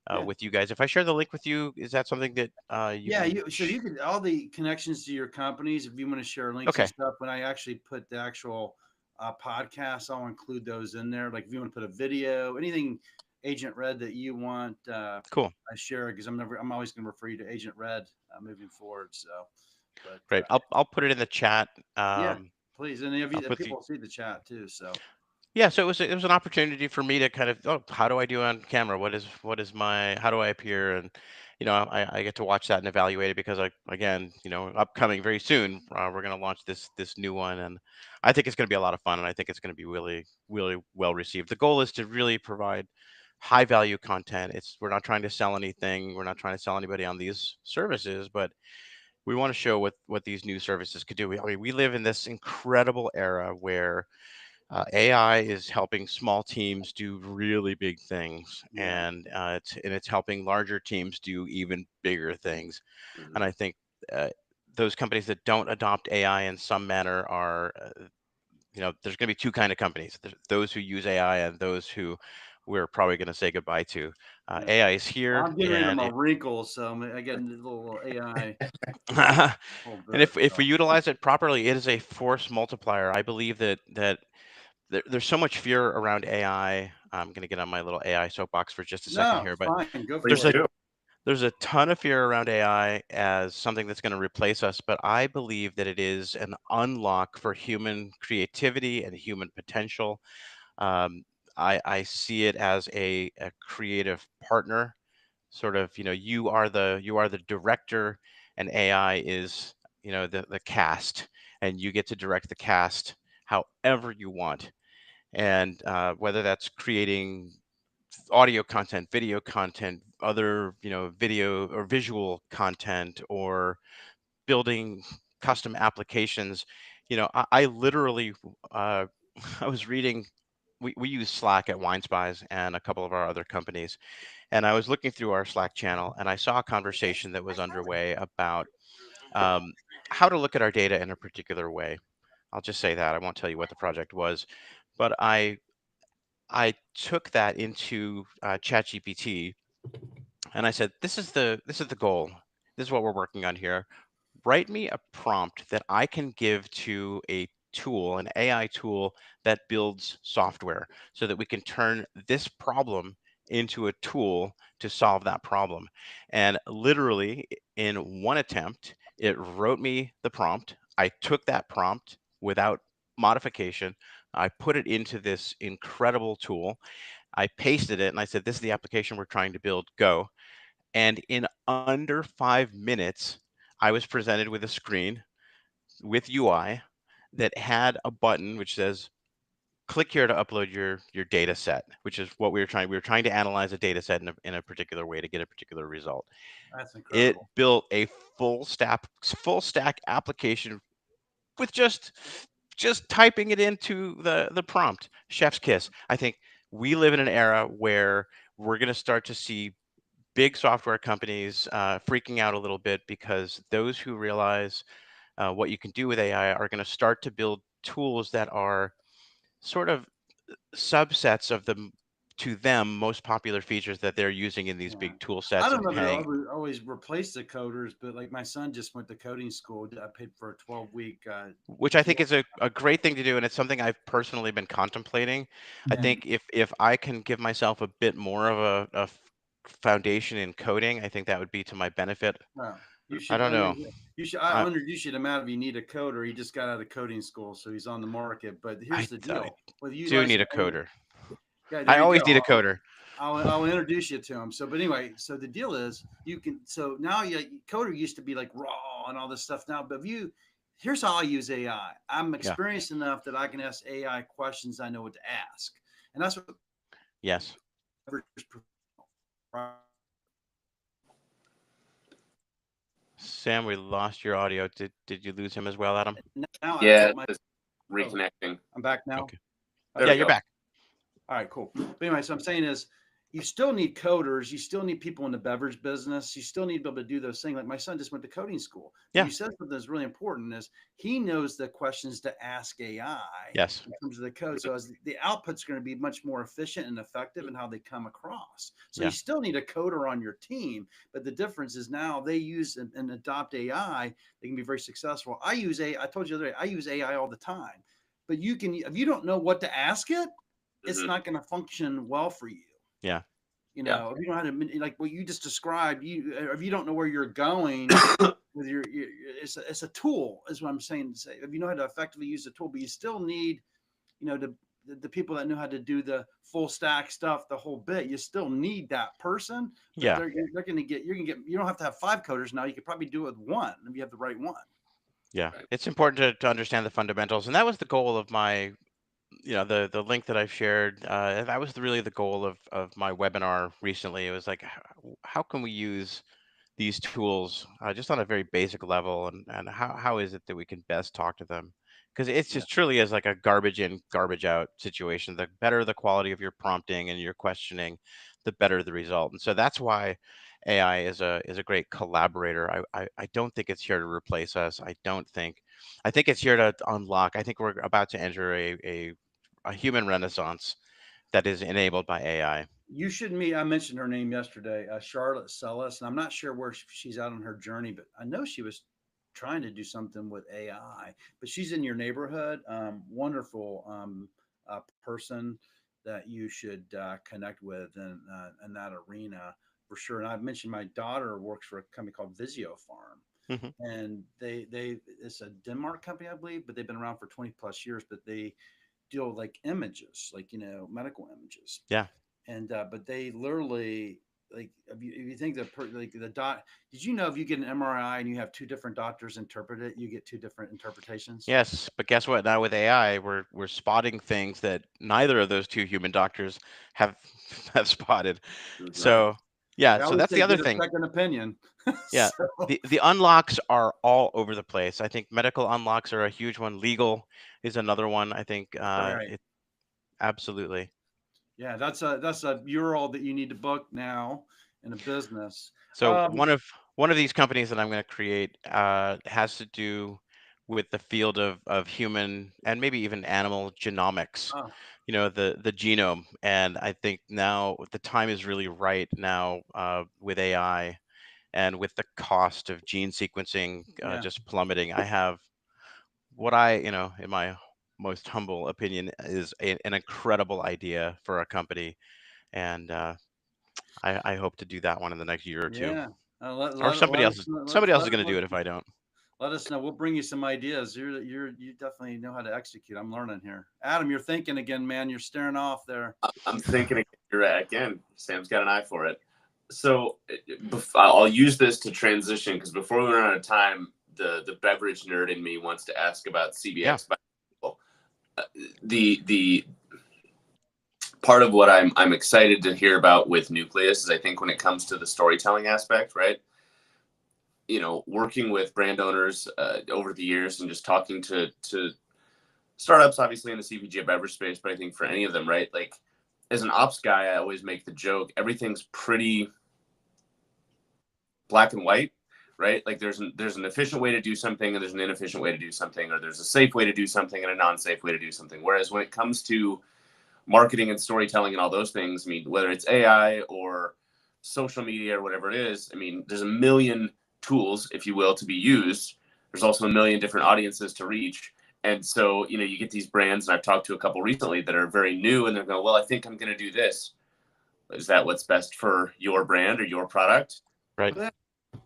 Yeah. with you guys. If I share the link with you, is that something that you Yeah. can? So you could all the connections to your companies, if you want to share links and Okay, stuff. When I actually put the actual podcast, I'll include those in there. Like if you want to put a video, anything Agent Red that you want, cool, I share because I'm always going to refer you to Agent Red moving forward. So, but great. I'll put it in the chat. yeah, please. And if I'll you, put the people see the chat too. So Yeah, so it was an opportunity for me to kind of, oh, how do I do on camera? What is my, how do I appear? And I get to watch that and evaluate it because again, upcoming very soon, we're going to launch this new one, and I think it's going to be a lot of fun, and I think it's going to be really really well received. The goal is to really provide high value content. We're not trying to sell anything. We're not trying to sell anybody on these services, but we want to show what these new services could do. I mean, we live in this incredible era where AI is helping small teams do really big things, Yeah. and it's helping larger teams do even bigger things. Mhm. And I think those companies that don't adopt AI in some manner are, there's going to be two kind of companies: there's those who use AI and those who we're probably going to say goodbye to. Yeah. AI is Well, here, I'm getting rid of and my wrinkles, so I get a little AI and a little bit. if we So. utilize it properly, it is a force multiplier. I believe that there's so much fear around AI. I'm going to get on my little AI soapbox for just a second No, here, but fine, go Please there's for a it. do. there's a ton of fear around AI as something that's going to replace us, but I believe that it is an unlock for human creativity and human potential. Um, I see it as a creative partner, sort of. You are the director, and AI is the cast, and you get to direct the cast however you want. And whether that's creating audio content, video content, other video or visual content, or building custom applications. I literally uh, I was reading. We use Slack at Wine Spies and a couple of our other companies, and I was looking through our Slack channel, and I saw a conversation that was underway about um, how to look at our data in a particular way. I'll just say that I won't tell you what the project was, but I took that into ChatGPT, and I said, "This is the goal. This is what we're working on here. Write me a prompt that I can give to a tool, an AI tool that builds software, so that we can turn this problem into a tool to solve that problem." And literally, in one attempt, it wrote me the prompt. I took that prompt without modification. I put it into this incredible tool. I pasted it and I said, "This is the application we're trying to build. Go." And in under 5 minutes, I was presented with a screen with UI that had a button which says, "Click here to upload your data set," which is what we were trying to analyze a data set in a particular way to get a particular result. That's It incredible. built a full stack application with just typing it into the prompt. Chef's kiss. I think we live in an era where we're going to start to see big software companies freaking out a little bit, because those who realize what you can do with AI are going to start to build tools that are sort of subsets of the to them most popular features that they're using in these Yeah. big tool I sets don't and know if paying. it would always replace the coders, but like my son just went to coding school. I paid for a 12-week Which I think course. is a great thing to do, and it's something I've personally been contemplating. I Yeah. think if I can give myself a bit more of a foundation in coding, I think that would be to my benefit. Well, you I should. don't know. You should. I I introduce you to Matt if you need a coder. He just got out of coding school, so he's on the market. But here's the I deal: with you do need licensed, a coder. yeah, there I you always need a go. coder. I'll introduce you to him. So, but anyway, so the deal is you can. So now coder used to be like raw and all this stuff now, but if you. Here's how I use AI. I'm Yeah. experienced enough that I can ask AI questions I know what to ask, and that's what Yes. Sam, we lost your audio. Did you lose him as well, Adam? now I Yeah, put my. just Oh, reconnecting. I'm back now. Okay. There Yeah, we you're go. back. All right, cool. But anyway, so I'm saying is you still need coders, you still need people in the beverage business, you still need to be able to do those things. Like my son just went to coding school. But Yeah. you said something that's really important is he knows the questions to ask AI Yes. in terms of the code. So as the output's going to be much more efficient and effective in how they come across. So you Yeah. still need a coder on your team, but the difference is now they use and adopt AI, they can be very successful. I told you the other day, I use AI all the time. But you can if you don't know what to ask it, it's Mhm. not going to function well for you. Yeah. Yeah. If you don't know how to like what you just described, if you don't know where you're going with it's a tool, is what I'm saying to say. If you know how to effectively use the tool, but you still need, to the people that know how to do the full stack stuff, the whole bit. You still need that person, but Yeah. they're going to get you don't have to have 5 coders now. You could probably do it with one if you have the right one. Yeah. Right. It's important to understand the fundamentals. And that was the goal of my, the link that I've shared. That was really the goal of my webinar recently. It was like, how can we use these tools just on a very basic level, and how is it that we can best talk to them? Because it's Yeah. just truly is like a garbage in, garbage out situation. The better the quality of your prompting and your questioning, the better the result. And so that's why AI is a great collaborator. I don't think it's here to replace us. I think it's here to unlock. I think we're about to enter a human renaissance that is enabled by AI. You should meet. I mentioned her name yesterday, Charlotte Sellis, and I'm not sure where she's at on her journey, but I know she was trying to do something with AI. But she's in your neighborhood. Wonderful person that you should connect with in that arena for sure. And I've mentioned my daughter works for a company called Visio Farm, Hmm. and they it's a Denmark company, I believe, but they've been around for 20 plus years. But they deal with like images, like medical images, Yeah. and but they literally like if you think that like the dot, did you know if you get an MRI and you have two different doctors interpret it, you get two different interpretations? Yes, but guess what? Now with AI, we're spotting things that neither of those two human doctors have have spotted. Right. So yeah, They so always that's say the other get a thing. second opinion. Yeah, So the unlocks are all over the place. I think medical unlocks are a huge one. Legal is another one. I think right, it absolutely. yeah, that's a mural that you need to book now in a business. So one of these companies that I'm going to create has to do with the field of human and maybe even animal genomics. uh, The genome, and I think now the time is really right now with AI and with the cost of gene sequencing yeah, just plummeting. I have what in my most humble opinion, is an incredible idea for a company, and I hope to do that one in the next year or two. yeah. Or somebody Let us else is know, somebody else is going to do it if I don't. let us know. We'll bring you some ideas. You definitely know how to execute. I'm learning here. Adam, you're thinking again, man. You're staring off there. I'm thinking you're right. Again, Sam's got an eye for it. So I'll use this to transition because before we run out of time, the beverage nerd in me wants to ask about Yeah. CBX. The part of what I'm excited to hear about with Nucleus is I think when it comes to the storytelling aspect, right? Working with brand owners over the years and just talking to startups, obviously in the CPG beverage space, but I think for any of them, right? Like as an ops guy, I always make the joke, everything's pretty black and white, right? Like there's an efficient way to do something and there's an inefficient way to do something, or there's a safe way to do something and a non-safe way to do something. Whereas when it comes to marketing and storytelling and all those things, I mean, whether it's AI or social media or whatever it is, I mean, there's a million tools, if you will, to be used. There's also a million different audiences to reach. And so, you get these brands, and I've talked to a couple recently that are very new, and they're going, well, I think I'm going to do this. Is that what's best for your brand or your product? Right.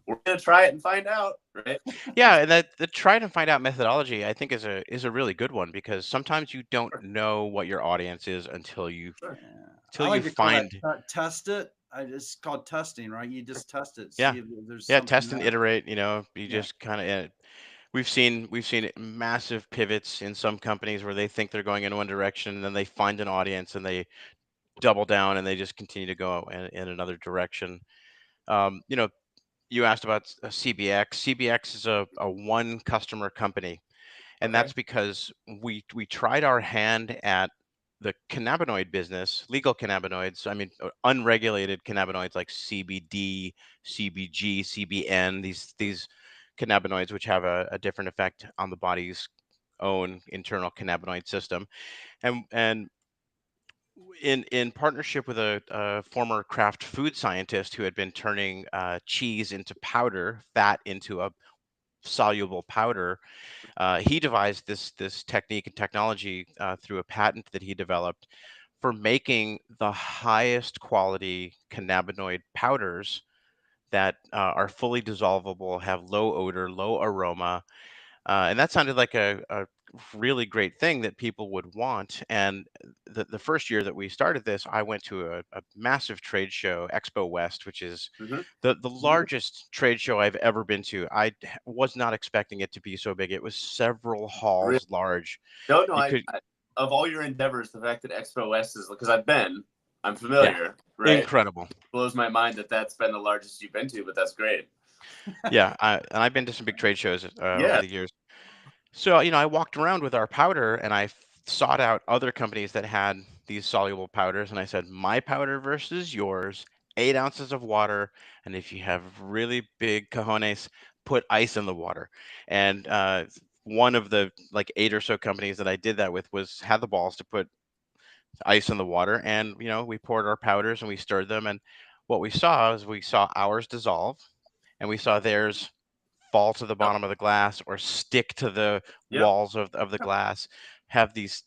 We're going to try it and find out, right? Yeah, and that the try to find out methodology, I think, is a really good one, because sometimes you don't know what your audience is until you Sure. Yeah. until I you like to call that find. test it. It's called testing, right? You just test it, Yeah. see if there's Yeah, something test and there. iterate. You Yeah. just kind of. We've seen massive pivots in some companies where they think they're going in one direction, and then they find an audience and they double down and they just continue to go in another direction. Um, you know, you asked about CBX. CBX is a one customer company, and Okay. that's because we tried our hand at the cannabinoid business, legal cannabinoids. I mean, unregulated cannabinoids like CBD, CBG, CBN. These cannabinoids, which have a different effect on the body's own internal cannabinoid system, and in partnership with a former Kraft food scientist who had been turning cheese into powder, fat into a soluble powder. He devised this technique and technology through a patent that he developed for making the highest quality cannabinoid powders that are fully dissolvable, have low odor, low aroma, and that sounded like a really great thing that people would want. And the first year that we started this, I went to a massive trade show, Expo West, which is Hmm. the largest trade show I've ever been to. Was not expecting it to be so big. It was several Really? halls large. No, no. You could, Of all your endeavors, the fact that Expo West is, because I'm yeah, familiar, right? incredible. Blows my mind that that's been the largest you've been to, but that's great. Yeah, and I've been to some big trade shows over Yeah. the years. So, I walked around with our powder and sought out other companies that had these soluble powders. And I said, my powder versus yours, 8 ounces of water. And if you have really big cojones, put ice in the water. And one of the like 8 or so companies that I did that with had the balls to put ice in the water. And, we poured our powders and we stirred them. And what we saw ours dissolve and we saw theirs fall to the Yep. bottom of the glass or stick to the Yep. walls of the glass, have these,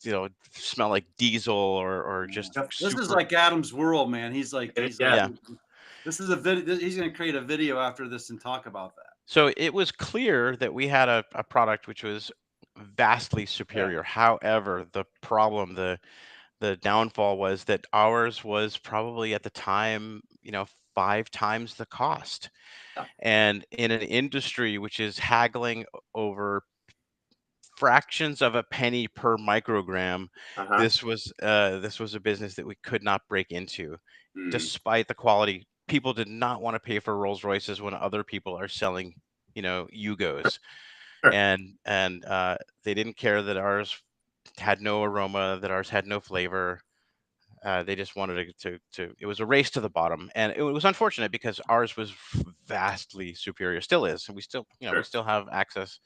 smell like diesel or just Yeah. This is super. like Adam's world, man. He's like, Yeah. Yeah. this is a video. He's going to create a video after this and talk about that. So it was clear that we had a product which was vastly Yeah. superior. However, the downfall was that ours was probably at the time, 5 times the cost. Yeah. And in an industry which is haggling over fractions of a penny per microgram, Uh-huh. this was a business that we could not break into, Mm. despite the quality. People did not want to pay for Rolls Royces when other people are selling, Yugos, Sure. and they didn't care that ours had no aroma, that ours had no flavor. They just wanted to. It was a race to the bottom, and it was unfortunate because ours was vastly superior, still is, and we Sure. still have access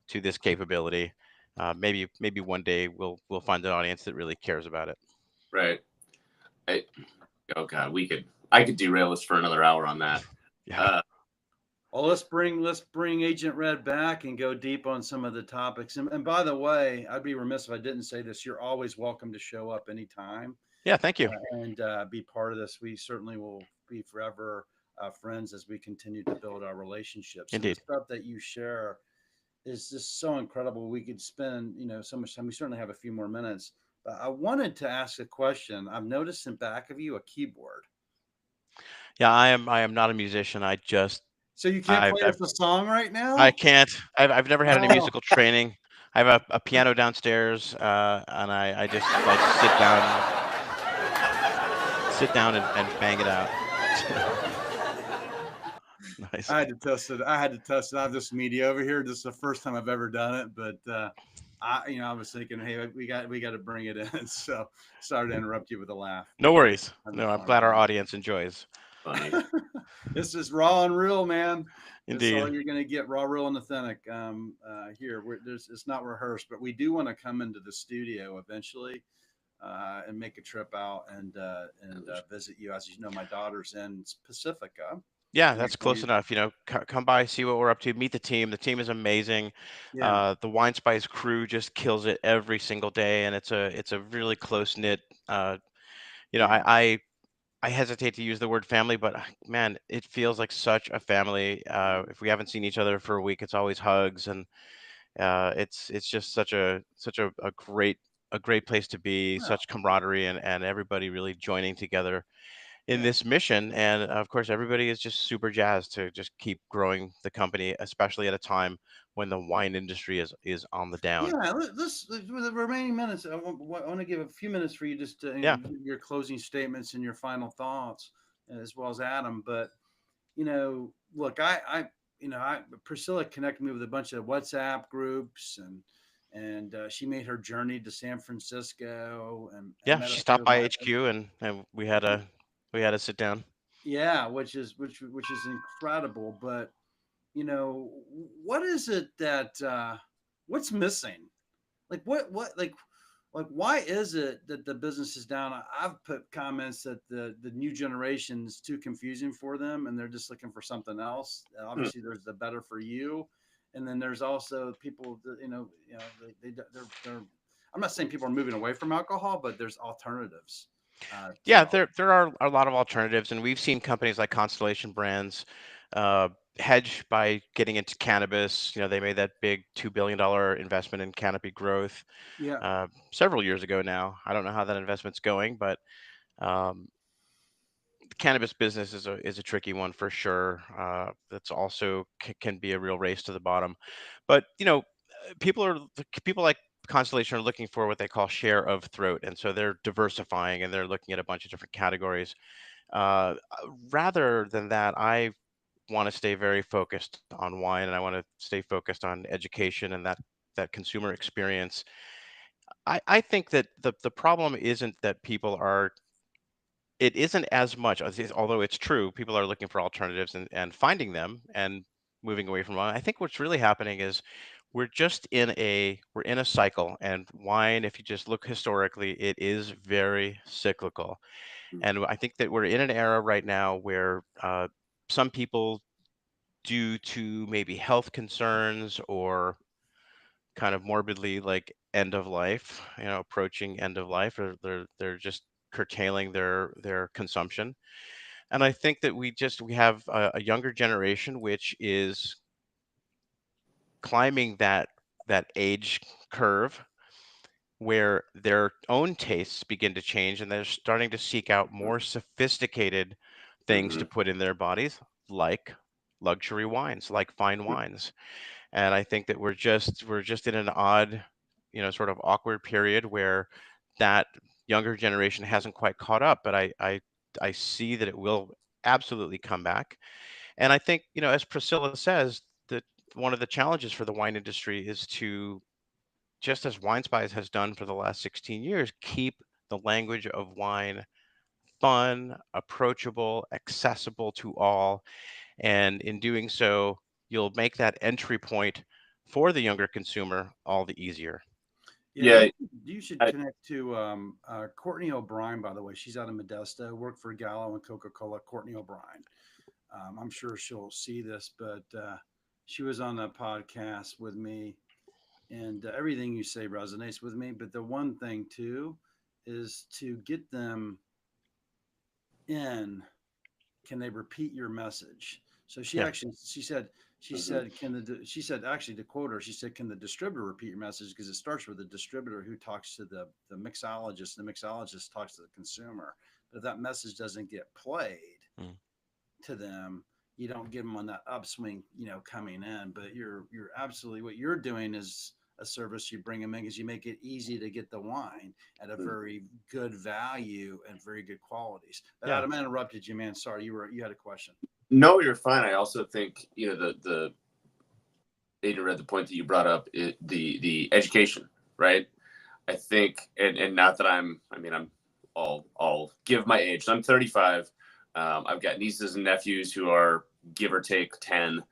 to this capability. Maybe one day we'll find an audience that really cares about it. Right. Oh God, I could derail this for another hour on that. Yeah. Well, let's bring Agent Red back and go deep on some of the topics. And by the way, I'd be remiss if I didn't say this. You're always welcome to show up anytime Yeah. Thank you. and be part of this. We certainly will be forever friends as we continue to build our relationships. And the Indeed. stuff that you share is just so incredible. We could spend, so much time. We certainly have a few more minutes. But I wanted to ask a question. I've noticed in back of you a keyboard. Yeah. I am not a musician. So you can't I've, play I've us a song right I now? can't. I've never had any Oh, musical training. I have a piano downstairs, and I just like sit down and bang it out. Nice. I had to test it. I had to test it. I have this media over here. This is the first time I've ever done it, but I was thinking, hey, we got to bring it in. So sorry to interrupt you with a laugh. No worries. Having No, I'm fun. glad our audience enjoys. Funny. This is raw and real, man. This is all Indeed. you're gonna get, raw, real, and authentic. Here, it's not rehearsed, but we do want to come into the studio eventually and make a trip out and visit you. As you know, my daughter's in Pacifica. Yeah, And that's so close enough. Come by, see what we're up to, meet the team. The team is amazing. yeah, The Wine Spice crew just kills it every single day, and it's a really close knit. yeah. I hesitate to use the word family, but man, it feels like such a family. If we haven't seen each other for a week, it's always hugs, and it's just such a great place to be, Well, such camaraderie, and everybody really joining together in yeah. this mission. And of course, everybody is just super jazzed to just keep growing the company, especially at a time when the wine industry is on the down. Yeah, with the remaining minutes, I want to give a few minutes for you just to Yeah, your closing statements and your final thoughts, as well as Adam. But look, Priscilla connected me with a bunch of WhatsApp groups, and she made her journey to San Francisco and yeah. met a She few stopped of by my HQ, and we had a sit down. yeah, which is incredible. But what is it that what's missing? Like what like why is it that the business is down? I've put comments that the new generation is too confusing for them and they're just looking for something else. Hmm. Obviously there's the better for you, and then there's also people that they're I'm not saying people are moving away from alcohol, but there's alternatives to Yeah, alcohol. there are a lot of alternatives, and we've seen companies like Constellation Brands hedge by getting into cannabis. They made that big $2 billion investment in Canopy Growth Yeah. several years ago now. I don't know how that investment's going, but um, the cannabis business is a tricky one for sure. That's also can be a real race to the bottom. But people like Constellation are looking for what they call share of throat, and so they're diversifying and they're looking at a bunch of different categories. Rather than that, I want to stay very focused on wine, and I want to stay focused on education and that consumer experience. I think that the problem isn't that people are it isn't as much although it's true, people are looking for alternatives and finding them and moving away from wine. I think what's really happening is we're in a cycle, and wine, if you just look historically, it is very cyclical. And I think that we're in an era right now where some people, due to maybe health concerns or kind of morbidly like end of life, approaching end of life, or they're just curtailing their consumption. And I think that we have a younger generation which is climbing that age curve where their own tastes begin to change, and they're starting to seek out more sophisticated things Mm-hmm. to put in their bodies, like luxury wines, like fine wines. And I think that we're just in an odd, sort of awkward period where that younger generation hasn't quite caught up. But I see that it will absolutely come back. And I think, as Priscilla says, that one of the challenges for the wine industry is to, just as Wine Spies has done for the last 16 years, keep the language of wine fun, approachable, accessible to all. And in doing so, you'll make that entry point for the younger consumer all the easier. Yeah, Yeah, you should I, connect to Courtney O'Brien, by the way. She's out of Modesto, worked for Gallo and Coca Cola. Courtney O'Brien. I'm sure she'll see this, but she was on a podcast with me, and everything you say resonates with me. But the one thing, too, is to get them in, can they repeat your message? So Yeah. she mhm. said she said, actually, to quote her, she said, can the distributor repeat your message, because it starts with the distributor who talks to the mixologist, the mixologist talks to the consumer. But if that message doesn't get played Mm. to them, you don't give them on that upswing, coming in. But you're absolutely, what you're doing is a service you bring them in, because you make it easy to get the wine at a very good value and very good qualities. But Yeah. Adam, I interrupted you, man. Sorry, you had a question. No, you're fine. I also think the Aiden read the point that you brought up, the education, right? I think, and not that I mean, I'll give my age. So I'm 35. I've got nieces and nephews who are give or take 10.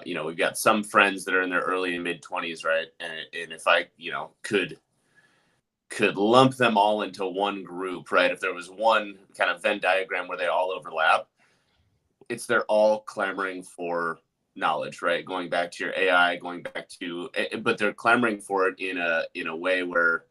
We've got some friends that are in their early and mid 20s, right? And if I, could lump them all into one group, right? If there was one kind of Venn diagram where they all overlap, it's they're all clamoring for knowledge, right? Going back to your AI, going back to, but they're clamoring for it in a way where,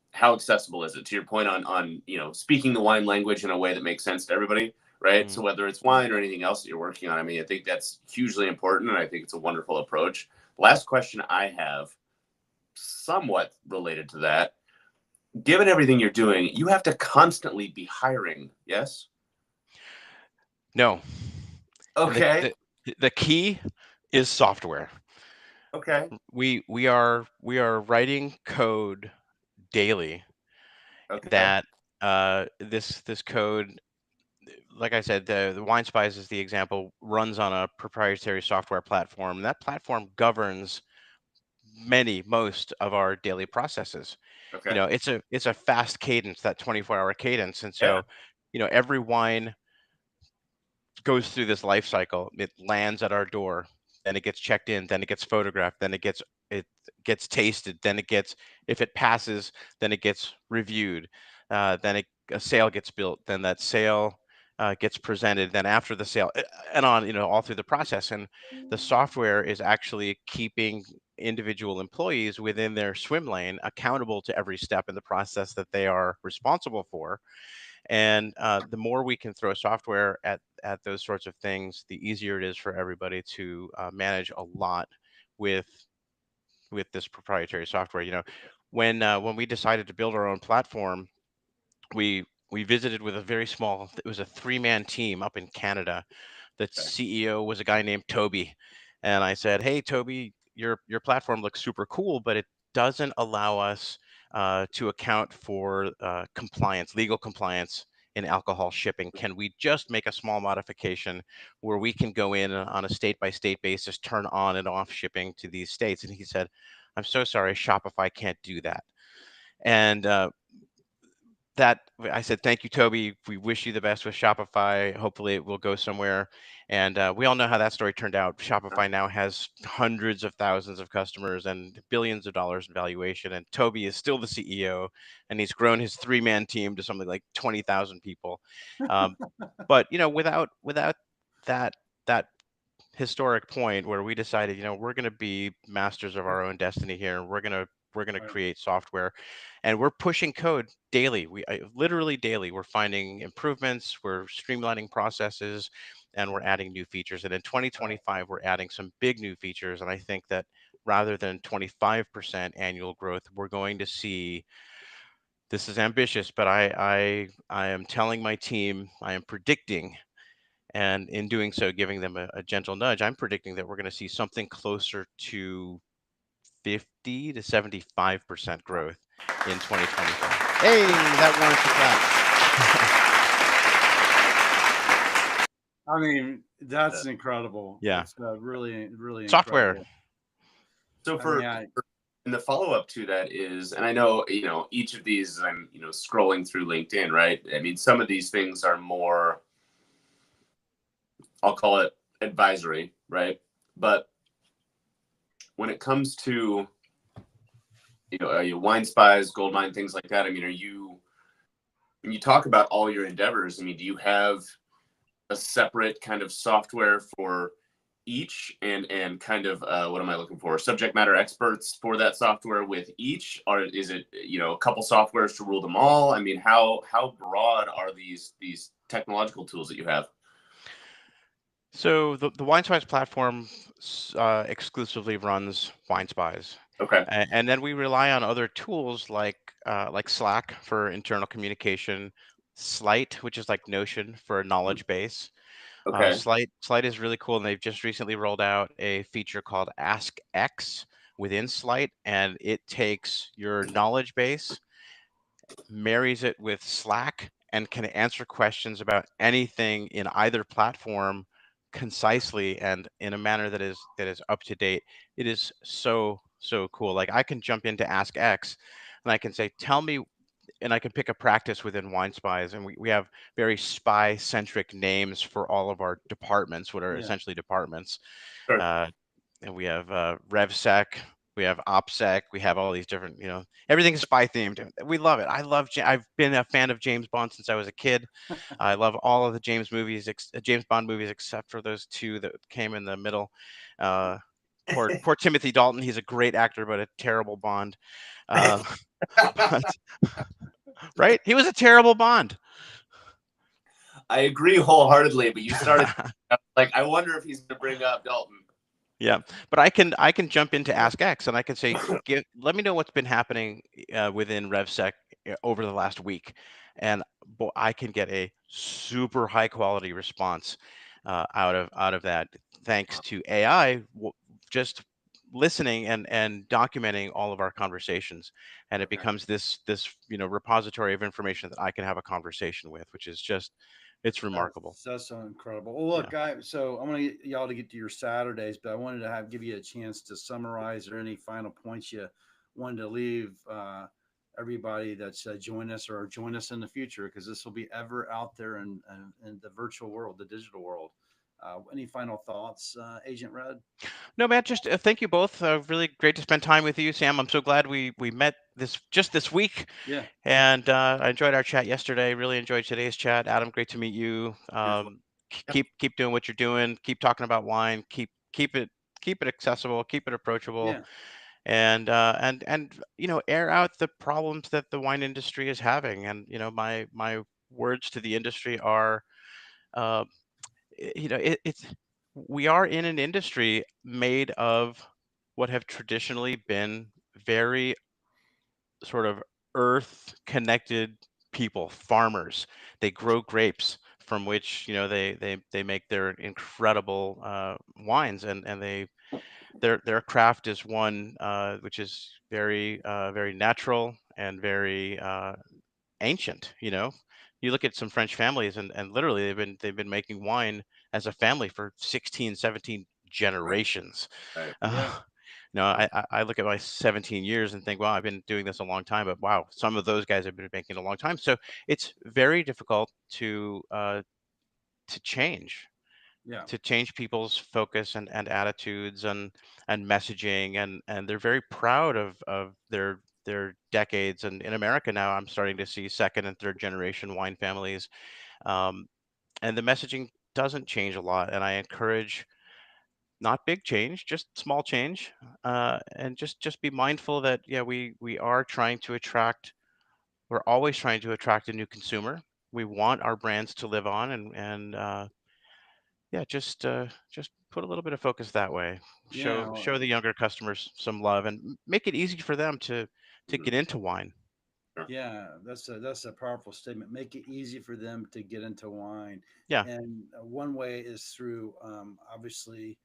how accessible is it? To your point on speaking the wine language in a way that makes sense to everybody, right? Mm. So whether it's wine or anything else that you're working on, I mean, I think that's hugely important, and I think it's a wonderful approach. Last question I have, somewhat related to that. Given everything you're doing, you have to constantly be hiring, yes? No. And Okay. the key is software. Okay. We are writing code daily Okay. that this code, like I said, the Wine Spies is the example, runs on a proprietary software platform. That platform governs most of our daily processes. Okay. It's a fast cadence, that 24-hour cadence. And Yeah. so, every wine goes through this life cycle. It lands at our door, then it gets checked in, then it gets photographed, then it gets tasted, then if it passes, then it gets reviewed, then a sale gets built, then that sale gets presented, then after the sale, and on, all through the process. And the software is actually keeping individual employees within their swim lane accountable to every step in the process that they are responsible for. And the more we can throw software at those sorts of things, the easier it is for everybody to manage a lot with this proprietary software. When we decided to build our own platform, we visited with a very small. It was a 3-man team up in Canada. The Okay. CEO was a guy named Toby, and I said, "Hey, Toby, your platform looks super cool, but it doesn't allow us to account for compliance, legal compliance in alcohol shipping. Can we just make a small modification where we can go in on a state-by-state basis, turn on and off shipping to these states?" And he said, "I'm so sorry, Shopify can't do that." And that I said, "Thank you, Toby. We wish you the best with Shopify. Hopefully, it will go somewhere." And we all know how that story turned out. Shopify now has hundreds of thousands of customers and billions of dollars in valuation. And Toby is still the CEO, and he's grown his 3-man team to something like 20,000 people. Um, but without that that historic point where we decided, we're going to be masters of our own destiny here. We're going to Right. create software, and we're pushing code daily. Literally daily, we're finding improvements, we're streamlining processes, and we're adding new features. And in 2025, we're adding some big new features. And I think that rather than 25% annual growth, we're going to see. This is ambitious, but I am telling my team, I am predicting, and in doing so, giving them a gentle nudge, I'm predicting that we're going to see something closer to 50 to 75% growth in 2025. Hey, that I mean, that's incredible. Yeah. It's really, really Software. incredible. So I mean, and the follow up to that is, and I know, each of these, I'm, scrolling through LinkedIn, right? I mean, some of these things are more, I'll call it advisory, right? But when it comes to, your Wine Spies, Goldmine, things like that, I mean, when you talk about all your endeavors, I mean, do you have a separate kind of software for each, and kind of what am I looking for? Subject matter experts for that software with each, or is it a couple softwares to rule them all? I mean, how broad are these technological tools that you have? So the Wine Spies platform exclusively runs Wine Spies. Okay. And then we rely on other tools like Slack for internal communication, Slight, which is like Notion for a knowledge base. Okay. Slight is really cool, and they've just recently rolled out a feature called Ask X within Slight, and it takes your knowledge base, marries it with Slack, and can answer questions about anything in either platform concisely and in a manner that is up to date. It is so cool. Like, I can jump into Ask X and I can say, "Tell me," and I can pick a practice within Wine Spies, and we have very spy centric names for all of our departments, what are yeah. essentially departments. Sure. And we have RevSec, we have OPSEC, we have all these different, everything's spy themed. We love it. I've been a fan of James Bond since I was a kid. I love all of the James Bond movies, except for those two that came in the middle. Poor Timothy Dalton. He's a great actor, but a terrible Bond. But, right? He was a terrible Bond. I agree wholeheartedly, but you started like, I wonder if he's going to bring up Dalton. Yeah, but I can jump into Ask X and I can say, let me know what's been happening within RevSec over the last week, and I can get a super high quality response out of that, thanks to AI just listening and documenting all of our conversations, and it becomes this repository of information that I can have a conversation with, which is just, it's remarkable. That's so incredible. Well, look, so I want to get y'all to get to your Saturdays, but I wanted to give you a chance to summarize, or any final points you wanted to leave everybody that's joined us or join us in the future, because this will be ever out there in the virtual world, the digital world. Any final thoughts, Agent Red? No, Matt, just thank you both. Really great to spend time with you, Sam. I'm so glad we met this week. Yeah. And I enjoyed our chat yesterday. Really enjoyed today's chat. Adam, great to meet you. Keep doing what you're doing. Keep talking about wine. Keep it accessible. Keep it approachable. Yeah. And air out the problems that the wine industry is having. And my words to the industry are, uh, it's we are in an industry made of what have traditionally been very sort of earth connected people, farmers. They grow grapes from which they make their incredible wines, and their craft is one which is very natural and very ancient. You look at some French families, and literally they've been making wine as a family for 16, 17 Right. generations. Right. uh, Yeah. I look at my 17 years and think, wow, I've been doing this a long time, but wow, some of those guys have been making it a long time. So it's very difficult to change Yeah. people's focus and attitudes and messaging, and they're very proud of their decades. And in America now, I'm starting to see second and third generation wine families, um, and the messaging doesn't change a lot. And I encourage not big change, just small change, and just be mindful that, yeah, we are trying to attract. We're always trying to attract a new consumer. We want our brands to live on, and yeah, just put a little bit of focus that way. Yeah. Show the younger customers some love, and make it easy for them to Mhm. get into wine. Sure. Yeah, that's a powerful statement. Make it easy for them to get into wine, Yeah, and one way is through obviously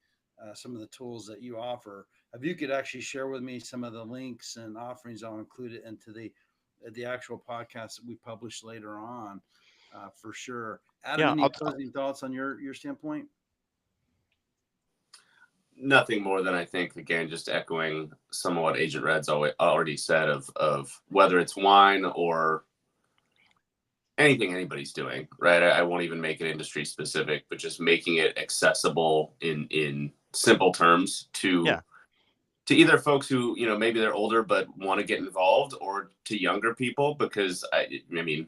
some of the tools that you offer. If you could actually share with me some of the links and offerings, I'll include it into the actual podcast that we publish later on, for sure. Adam, yeah. any closing thoughts on your standpoint? Nothing more than I think, again, just echoing some of what Agent Red's already said of whether it's wine or anything anybody's doing, right? I won't even make it industry specific, but just making it accessible in simple terms Yeah, to either folks who, maybe they're older but want to get involved, or to younger people, because I mean,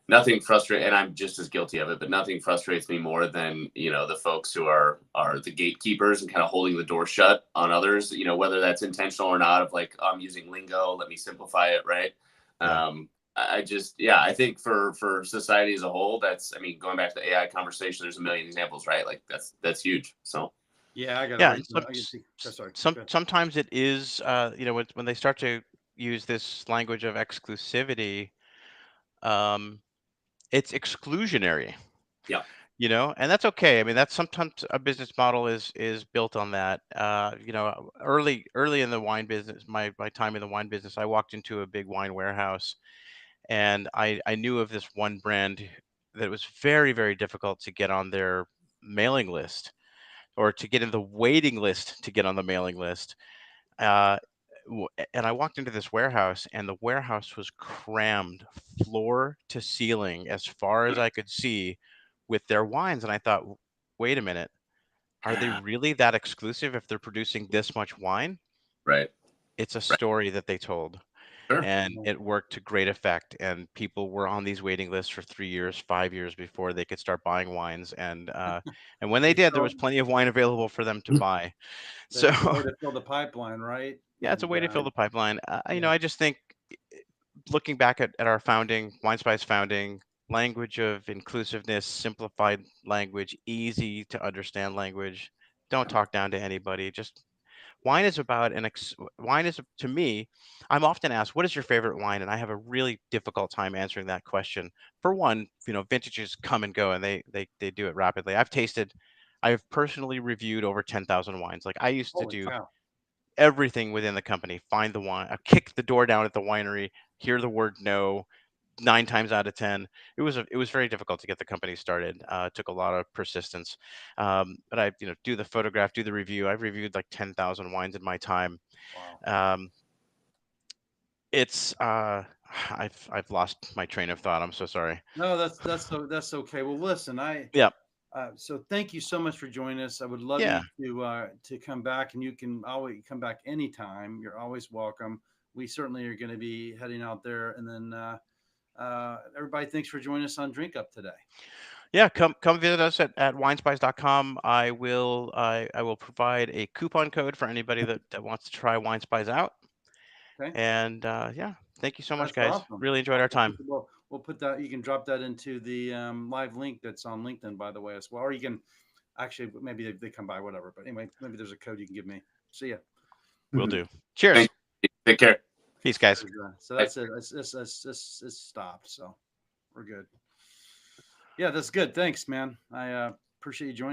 nothing frustrates, and I'm just as guilty of it, but nothing frustrates me more than, the folks who are the gatekeepers and kind of holding the door shut on others, whether that's intentional or not, of like, I'm using lingo, let me simplify it, right? yeah, I just, yeah, I think for society as a whole, I mean, going back to the AI conversation, there's a million examples, right? Like that's huge. So Yeah, I got to yeah. write. And some I can see. Sorry. Go ahead. sometimes it is, when they start to use this language of exclusivity, um, it's exclusionary. yeah, And that's okay. I mean, that's sometimes a business model is built on that. Early in the wine business, my time in the wine business, I walked into a big wine warehouse, and I knew of this one brand that was very difficult to get on their mailing list, or to get in the waiting list to get on the mailing list. Uh, and I walked into this warehouse, and the warehouse was crammed floor to ceiling, as far as I could see, with their wines. And I thought, wait a minute, are they yeah, really that exclusive if they're producing this much wine? right, It's a right, story that they told, sure, and it worked to great effect. And people were on these waiting lists for 3 years, 5 years before they could start buying wines. And when they You did, there was fill, plenty of wine available for them to buy. So that's a way to fill the pipeline, right? yeah, it's a And way to fill the pipeline. yeah, I just think, looking back at our founding, WineSpy's founding, language of inclusiveness, simplified language, easy to understand language. Don't yeah, talk down to anybody. Just wine is about wine is, to me, I'm often asked, what is your favorite wine? And I have a really difficult time answering that question. For one, vintages come and go, and they do it rapidly. I've personally reviewed over 10,000 wines. Like, I used to holy do cow. everything within the company, find the wine, kick the door down at the winery, hear the word no 9 times out of 10. It was very difficult to get the company started. It took a lot of persistence. But I, do the photograph, do the review. I've reviewed like 10,000 wines in my time. Wow. Um, it's I've lost my train of thought. I'm so sorry. No, that's okay. Well, listen, Yeah, so thank you so much for joining us. I would love yeah, you to come back, and you can always come back anytime. You're always welcome. We certainly are going to be heading out there, and then everybody, thanks for joining us on Drink Up today. yeah. Come visit us at winespies.com. I will provide a coupon code for anybody that wants to try Wine Spies out. Okay, And yeah, thank you so much, that's guys. awesome. Really enjoyed our Awesome. time. Well, we'll put that. You can drop that into the live link that's on LinkedIn, by the way, as well. Or you can actually maybe they come by, whatever. But anyway, maybe there's a code you can give me. See ya. Will do. Cheers. Thank you. Take care. Peace, guys. So that's it. It's stopped. So we're good. Yeah, that's good. Thanks, man. I appreciate you joining.